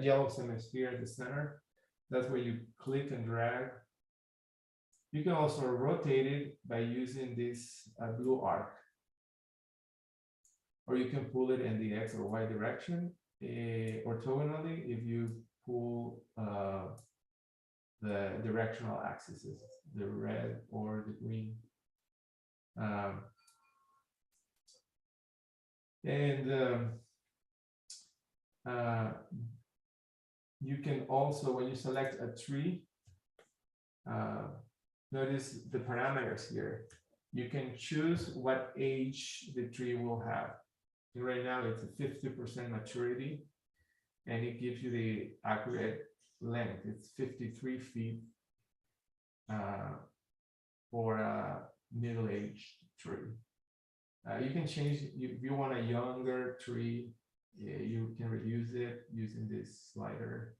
yellow semi-sphere in the center. That's where you click and drag. You can also rotate it by using this blue arc. Or you can pull it in the X or Y direction. Orthogonally, if you pull the directional axes, the red or the green. You can also, when you select a tree, notice the parameters here. You can choose what age the tree will have. And right now it's a 50% maturity, and it gives you the accurate length. It's 53 feet for a middle-aged tree. You can change, if you want a younger tree, you can reduce it using this slider.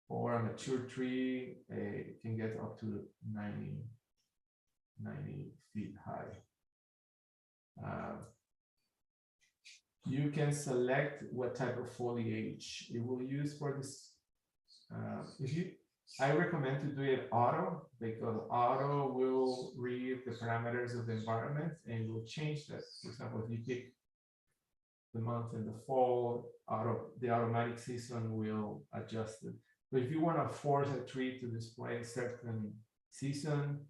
Or a mature tree, it can get up to 90 feet high. You can select what type of foliage you will use for this. I recommend to do it auto, because auto will read the parameters of the environment and will change that. For example, if you pick the month in the fall, the automatic season will adjust it. But if you want to force a tree to display a certain season,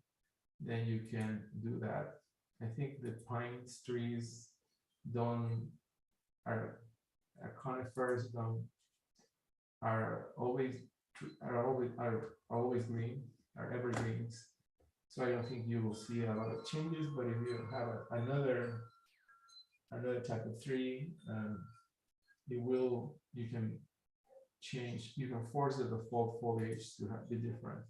then you can do that. I think the pine trees conifers are always green, are evergreens. So I don't think you will see a lot of changes. But if you have another type of tree, you can change. You can force the default foliage to be different.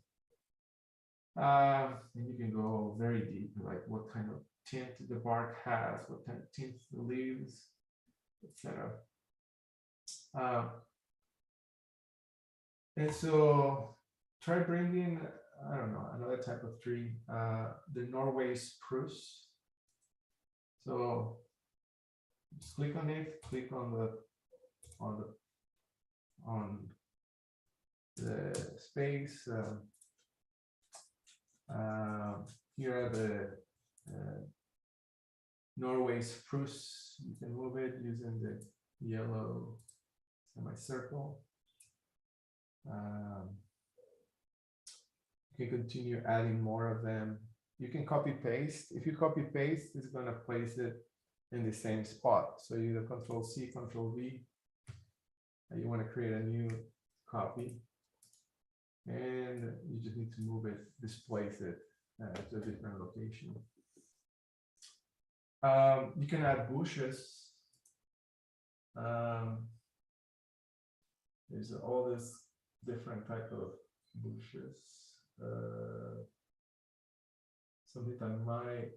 And you can go very deep, like what kind of tint the bark has, what kind of tint the leaves, etc. And so try bringing, I don't know, another type of tree, the Norway spruce. So just click on it, click on the space. Here are Norway spruce, you can move it using the yellow semicircle. You can continue adding more of them. You can copy paste. If you copy paste, it's going to place it in the same spot. So you either Control C, Control V, and you want to create a new copy. And you just need to move it, displace it to a different location. You can add bushes. There's all this different type of bushes. Something that might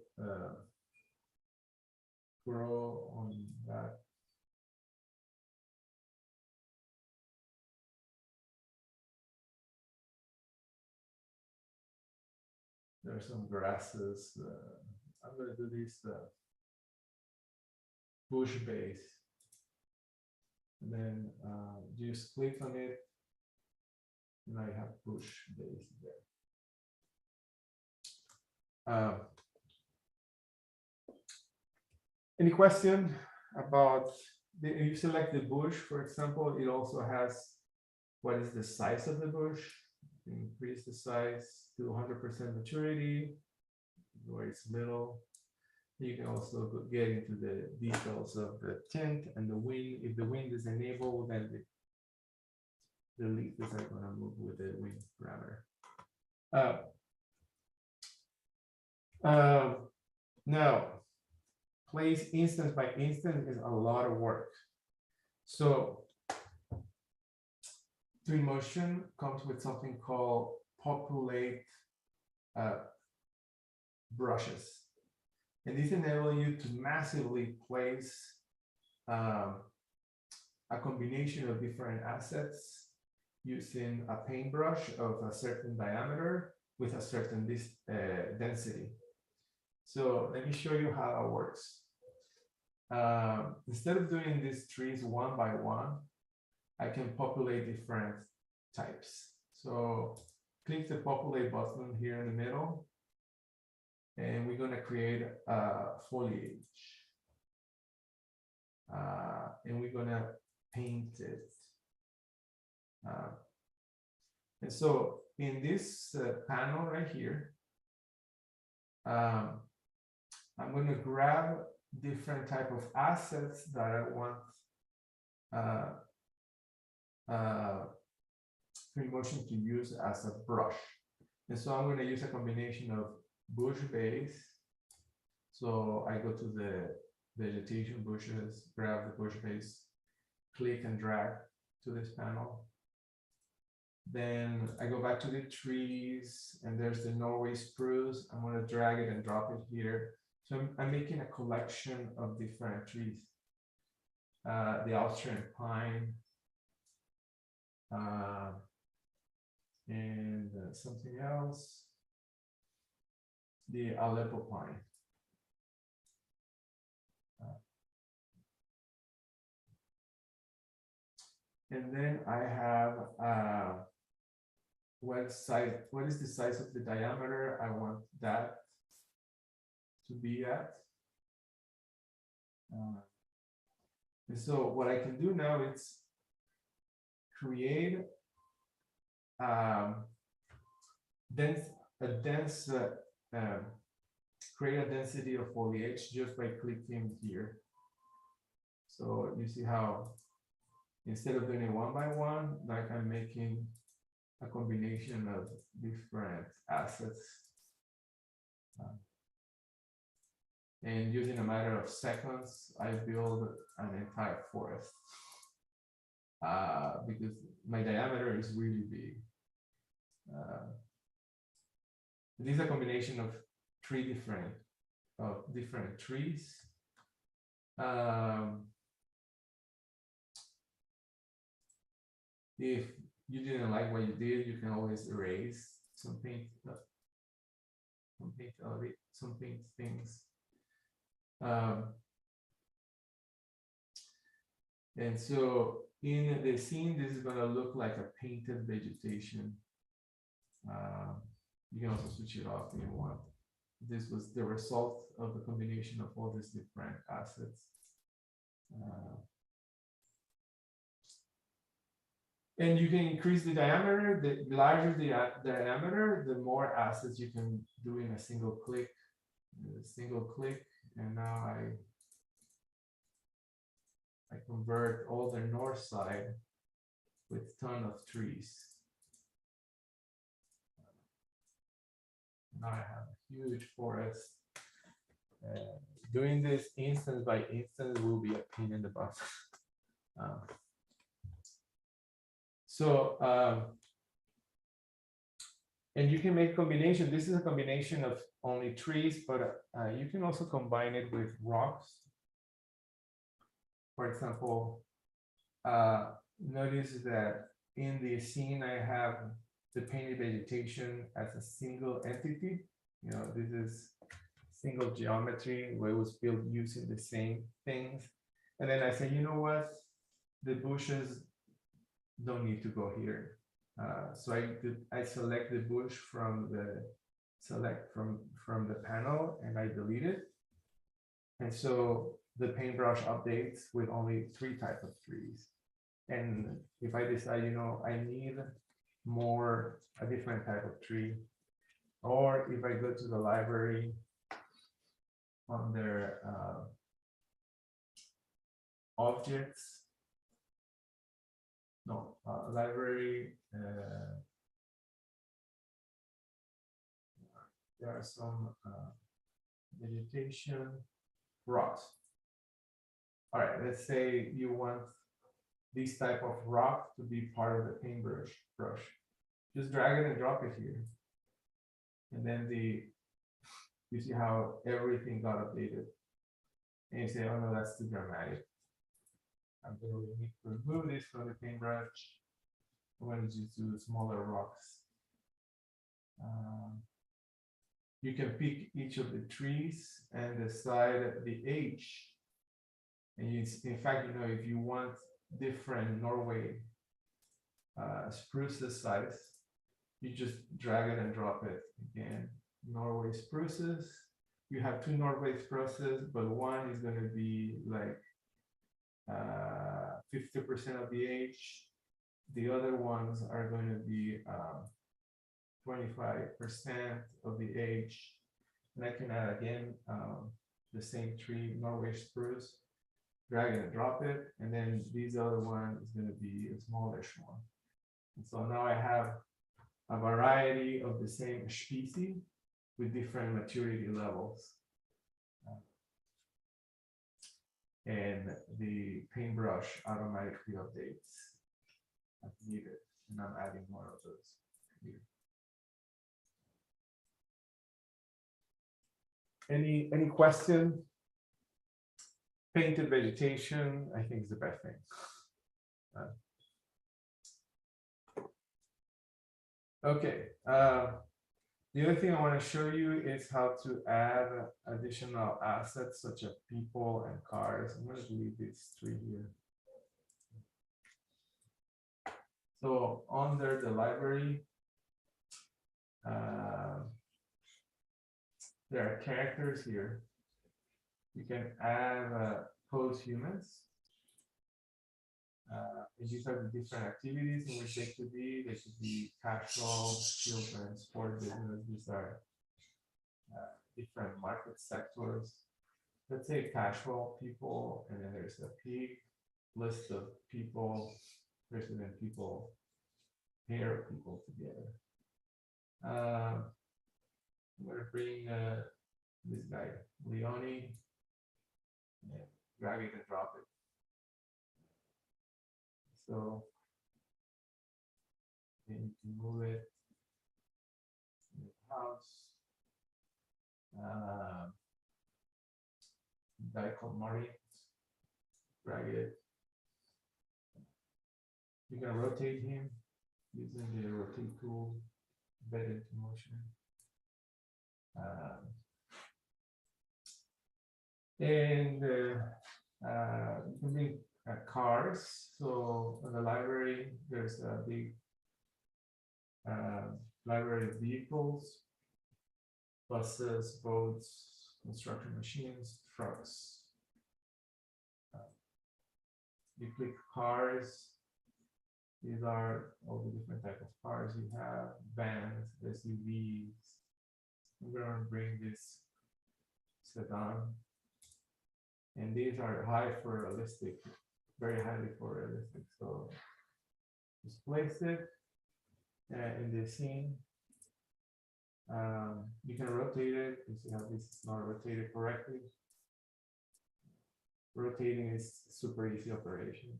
grow on that. There are some grasses. I'm going to do this bush base. And then just click on it. And I have bush base there. Any question about if you select the bush, for example, it also has what is the size of the bush. You can increase the size to 100% maturity, where it's little. You can also get into the details of the tint and the wind. If the wind is enabled, then the leaf is going to move with the wind parameter. Now, place instance by instance is a lot of work. So Twinmotion comes with something called populate brushes. And this enables you to massively place a combination of different assets using a paintbrush of a certain diameter with a certain density. So let me show you how it works. Instead of doing these trees one by one, I can populate different types. So click the populate button here in the middle, and we're going to create a foliage. And we're going to paint it. And so in this panel right here, I'm going to grab different type of assets that I want Twinmotion to use as a brush. And so I'm going to use a combination of bush base. So I go to the vegetation bushes, grab the bush base, click and drag to this panel. Then I go back to the trees, and there's the Norway spruce. I'm going to drag it and drop it here. So I'm making a collection of different trees. The Austrian pine, and something else, the Aleppo pine. And then I have what is the size of the diameter I want that to be at. And so what I can do now is create create a density of foliage just by clicking here. So you see how instead of doing it one by one, like I'm making a combination of different assets. And using a matter of seconds, I build an entire forest. Because my diameter is really big. This is a combination of different trees. If you didn't like what you did, you can always erase some things. And so in the scene, this is going to look like a painted vegetation. You can also switch it off if you want. this was the result of the combination of all these different assets. And you can increase the diameter. The larger the diameter, the more assets you can do in a single click. And now I convert all the north side with ton of trees. Now I have a huge forest. Doing this instance by instance will be a pain in the butt. And you can make combination. This is a combination of only trees, but you can also combine it with rocks. For example, notice that in the scene I have the painted vegetation as a single entity. You know, this is single geometry where it was built using the same things. And then I say, you know what? The bushes don't need to go here. So I select the bush from the panel and I delete it. And so the paintbrush updates with only 3 types of trees. And if I decide, you know, I need a different type of tree, or if I go to the library on their objects, no, library, there are some vegetation, rocks. All right, let's say you want this type of rock to be part of the paintbrush. Just drag it and drop it here. And then you see how everything got updated. And you say, oh no, that's too dramatic. I'm going to need to remove this from the paintbrush. I'm going to just do smaller rocks. You can pick each of the trees and decide the age. And in fact, you know, if you want different Norway spruces size, you just drag it and drop it. Again, Norway spruces. You have 2 Norway spruces, but one is going to be like 50% of the age. The other ones are going to be 25% of the age. And I can add again the same tree, Norway spruce, drag it and drop it. And then these other one is going to be a smallish one. And so now I have a variety of the same species with different maturity levels. And the paintbrush automatically updates as needed. And I'm adding more of those here. Any question? Painted vegetation, I think is the best thing. Okay. The other thing I want to show you is how to add additional assets such as people and cars. I'm going to leave these 3 here. So under the library, there are characters here. You can add pose humans. And these are the different activities in which they could be. They could be casual, children, sport business. These are different market sectors. Let's say casual people, and then there's a pig list of people, resident people, pair of people together. I'm going to bring this guy, Leone, and drag it and drop it. So then you can move it in the house. Guy called Marty, drag it. You can rotate him using the rotate tool, bed into motion. And you can bring cars. So in the library, there's a big library of vehicles. buses, boats, construction machines, trucks. You click cars. These are all the different type of cars you have, vans, SUVs. I'm going to bring this sedan. And these are high for realistic, very highly for realistic. So just place it in the scene. You can rotate it. You see how this is not rotated correctly. Rotating is super easy operation.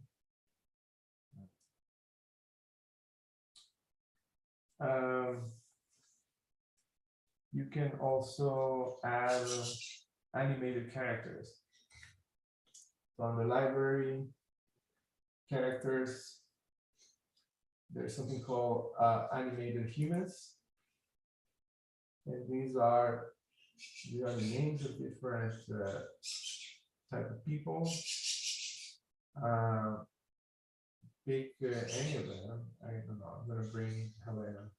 You can also add animated characters. So on the library characters, there's something called animated humans. And these are the names of different type of people. Pick any of them. I don't know. I'm going to bring Helena.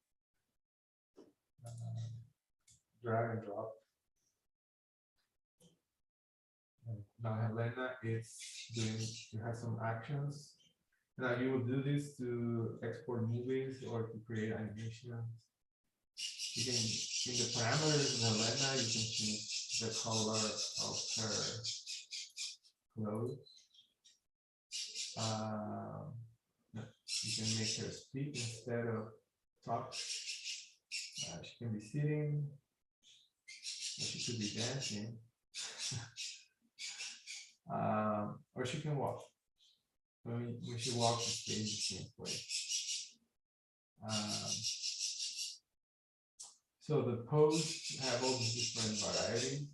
Drag and drop. And now Helena is doing, you have some actions. Now you will do this to export movies or to create animations. You can, in the parameters of Helena, you can change the color of her clothes. You can make her speak instead of talk. She can be sitting, or she could be dancing, or she can walk. When she walks, the stage is same place. So the pose have all the different varieties,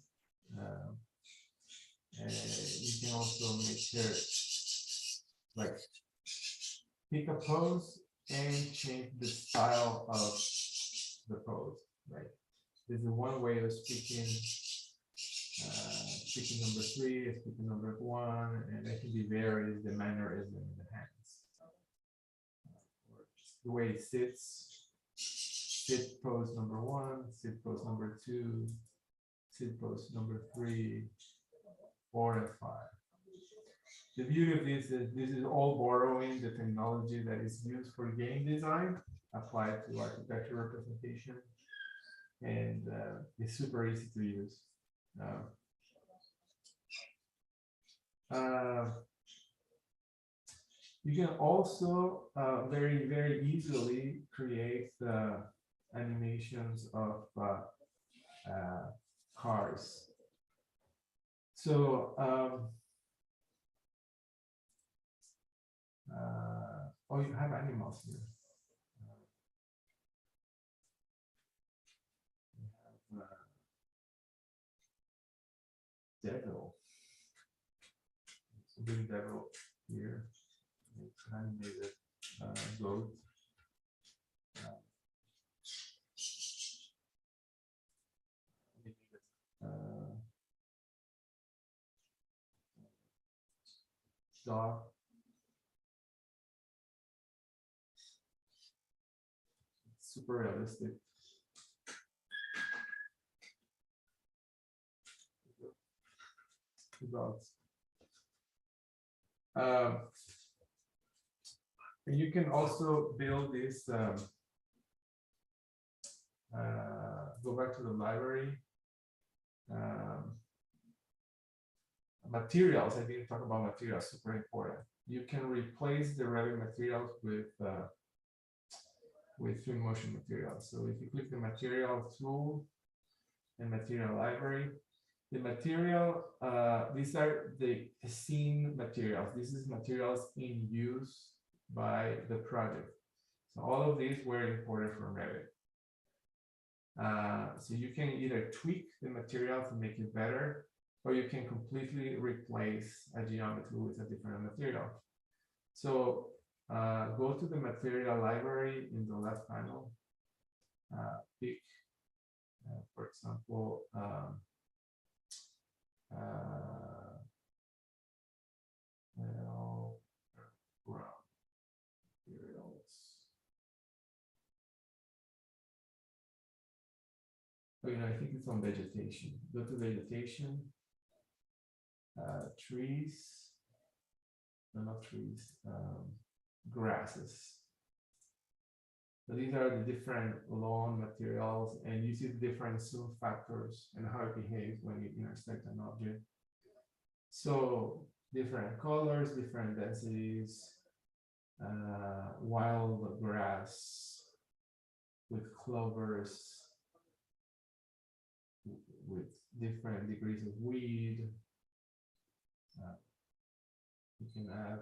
and you can also make her like pick a pose and change the style of the pose. Right, this is one way of speaking. Speaking number 3, speaking number 1, and it can be varies the mannerism in the hands. Or the way it sits. Sit pose number 1, sit pose number 2, sit pose number 3, 4, and 5. The beauty of this is all borrowing the technology that is used for game design, applied to architecture representation, and it's super easy to use. You can also very, very easily create animations of cars. So, oh, you have animals here. You have devil. So big devil here. It's an animated goat. Dog. It's super realistic. Dogs. And you can also build this. Go back to the library. Materials. I didn't talk about materials. Super important. You can replace the Revit materials with Twinmotion materials. So if you click the material tool and material library, the material, these are the scene materials. This is materials in use by the project. So all of these were imported from Revit. So you can either tweak the material to make it better, or you can completely replace a geometry with a different material. So go to the material library in the left panel, pick, for example, materials. Oh, you know, I think it's on vegetation. Go to vegetation. Trees. No, not trees. Grasses. So these are the different lawn materials, and you see the different zoom factors and how it behaves when you intersect an object. So different colors, different densities, wild grass with clovers, with different degrees of weed. You can add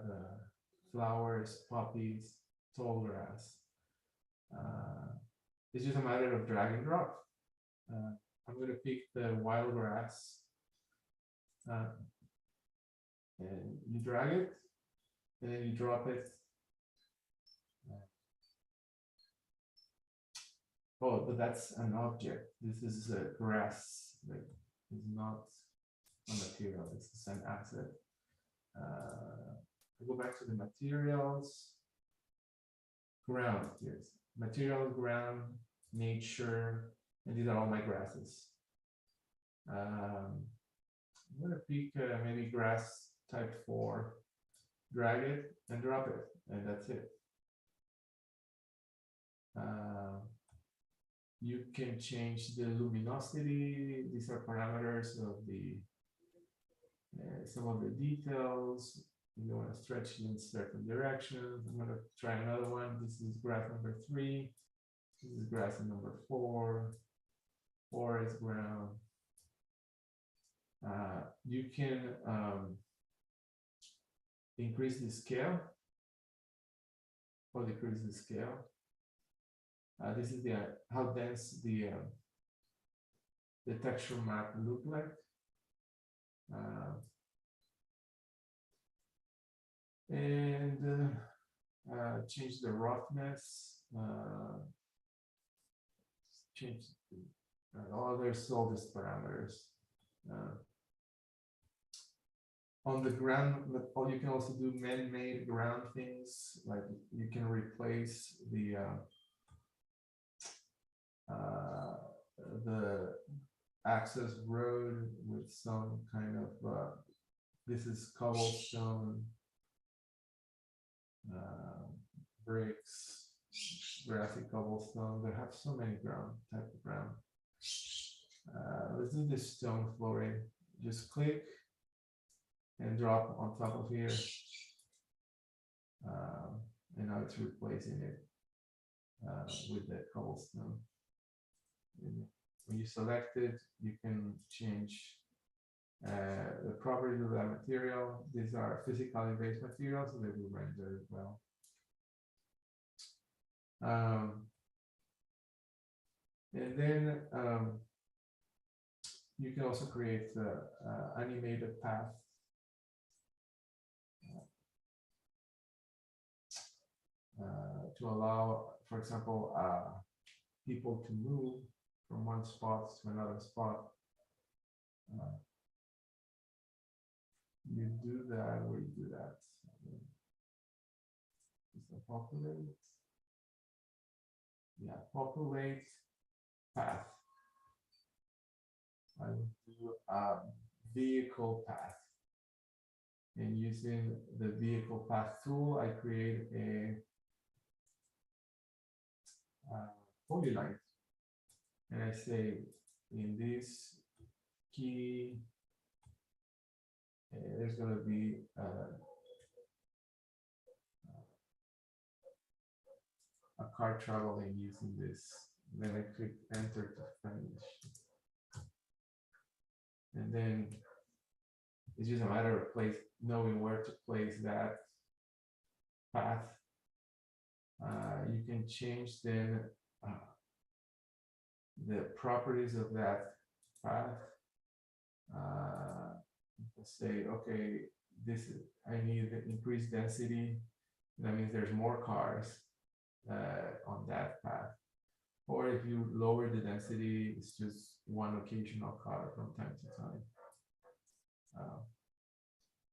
flowers, poppies, tall grass. It's just a matter of drag and drop. I'm going to pick the wild grass, and you drag it, and then you drop it. Oh, but that's an object. This is a grass. Like, it's not a material. This is an asset. I go back to the materials. Ground, yes. Material, ground, nature, and these are all my grasses. I'm gonna pick maybe grass type 4, drag it and drop it, and that's it. You can change the luminosity. These are parameters of the some of the details. You want to stretch in certain directions. I'm going to try another one. This is graph number 3. This is graph number 4. 4 is ground. You can increase the scale or decrease the scale. This is the how dense the texture map look like. And change the roughness. Change there's all these parameters. On the ground, you can also do man-made ground things, like you can replace the access road with some kind of this is cobblestone, bricks, grassy cobblestone. They have so many type of ground. Let's do this stone flooring. Just click and drop on top of here, and now it's replacing it with the cobblestone. When you select it, you can change the properties of that material. These are physically based materials, so they will render as well. And then you can also create animated path. To allow, for example, people to move from one spot to another spot. You do that, where you do that. Is the populate? Yeah, populate path. I will do a vehicle path. And using the vehicle path tool, I create a polyline. And I say in this key, there's going to be a car traveling using this. Then I click enter to finish. And then it's just a matter of knowing where to place that path. You can change then the properties of that path. Say, okay, I need the increased density. That means there's more cars on that path. Or if you lower the density, it's just one occasional car from time to time.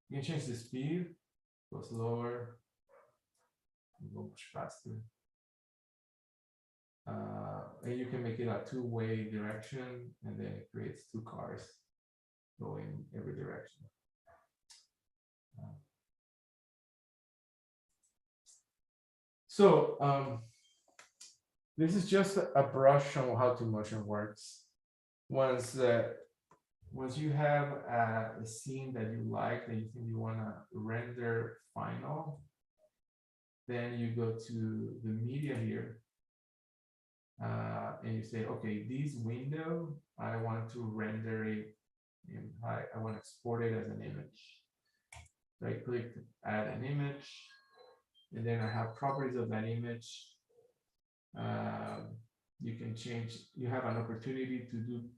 You can change the speed, go slower, go much faster. And you can make it a two-way direction, and then it creates two cars going every direction. So this is just a brush on how Twinmotion works. Once you have a scene that you like, that you think you want to render final, then you go to the media here, and you say, okay, this window, I want to render it, and I want to export it as an image. So I click add an image, and then I have properties of that image. You can change, you have an opportunity to do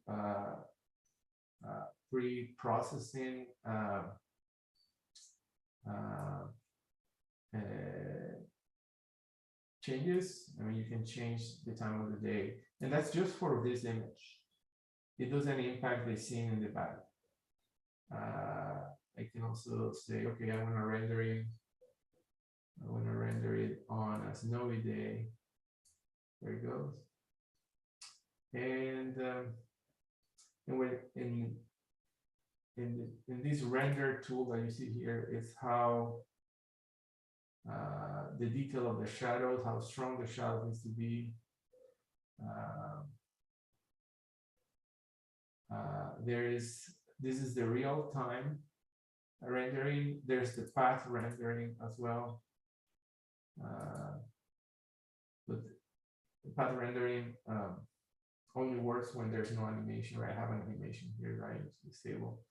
pre-processing changes. I mean, you can change the time of the day, and that's just for this image. It doesn't impact the scene in the back. I can also say, okay, I want to render it on a snowy day. There it goes. And when in this render tool that you see here, it's how the detail of the shadows, how strong the shadow needs to be. This is the real time rendering. There's the path rendering as well. But the path rendering only works when there's no animation, right? I have an animation here, right? It's disable.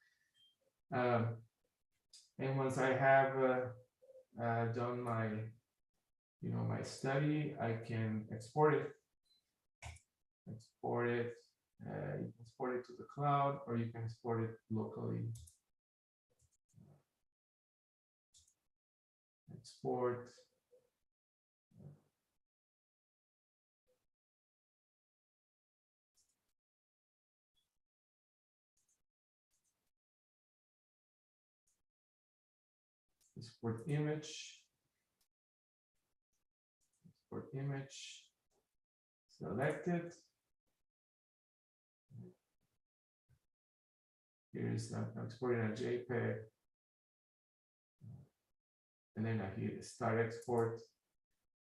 And once I have done my, my study, I can export it. You can export it to the cloud, or you can export it locally. Export. Export image. Export image. Select it. Here's I'm exporting a JPEG. And then I hit start export.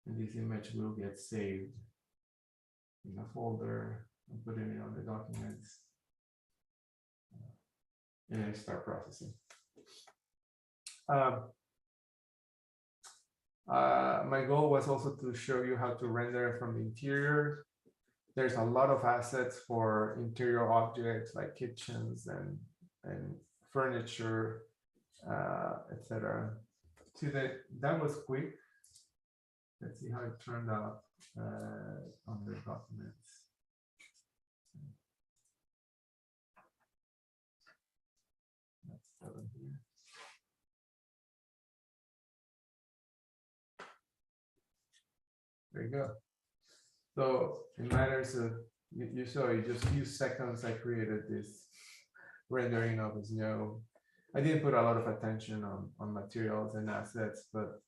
And this image will get saved in a folder and put it on the documents. And then start processing. My goal was also to show you how to render from the interior. There's a lot of assets for interior objects like kitchens and furniture, etc. See that was quick. Let's see how it turned out on the documents. That's 7 here. There you go. So in matters of, you saw in just a few seconds, I created this rendering of a snow. I didn't put a lot of attention on materials and assets, but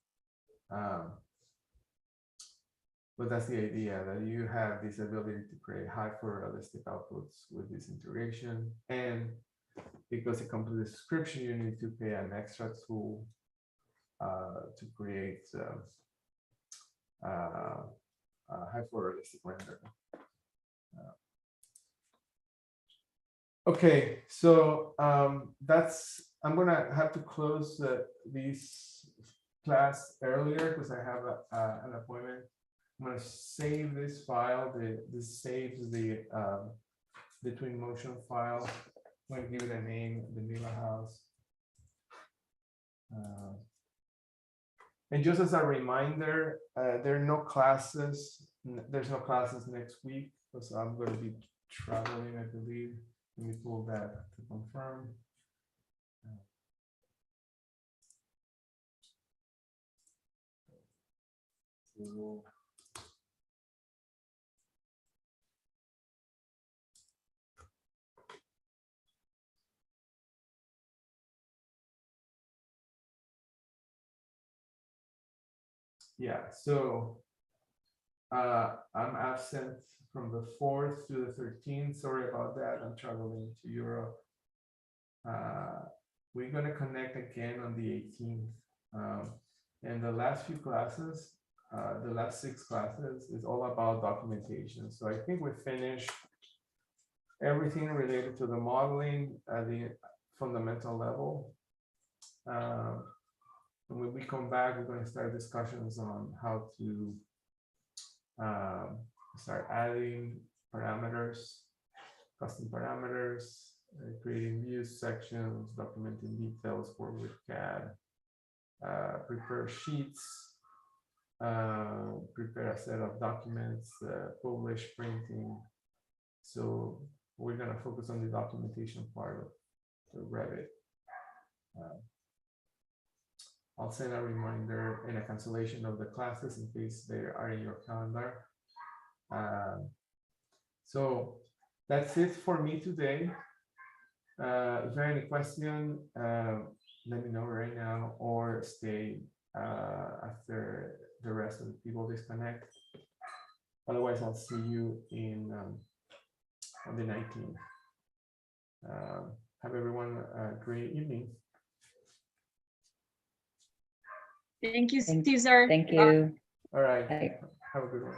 that's the idea, that you have this ability to create high photorealistic outputs with this integration. And because it comes with a subscription, you need to pay an extra tool to create high photorealistic render. Okay, so I'm gonna have to close this class earlier because I have an appointment. I'm gonna save this file. This saves the Twinmotion file. I'm gonna give it a name, the Mila House. And just as a reminder, there are no classes. There's no classes next week because I'm going to be traveling, I believe. Let me pull that to confirm. Yeah, so I'm absent from the 4th to the 13th. Sorry about that. I'm traveling to Europe. We're going to connect again on the 18th. And the last few classes, the last 6 classes is all about documentation. So I think we finished everything related to the modeling at the fundamental level. And when we come back, we're going to start discussions on how to start adding parameters, custom parameters, creating views, sections, documenting details, work with CAD, prepare sheets, prepare a set of documents, publish, printing. So we're going to focus on the documentation part of the Revit. I'll send a reminder and a cancellation of the classes in case they are in your calendar. So that's it for me today. If you have any question, let me know right now or stay after the rest of the people disconnect. Otherwise, I'll see you in on the 19th. Have everyone a great evening. Thank you, Thank- Cesar. Thank you. All right. Bye. Have a good one.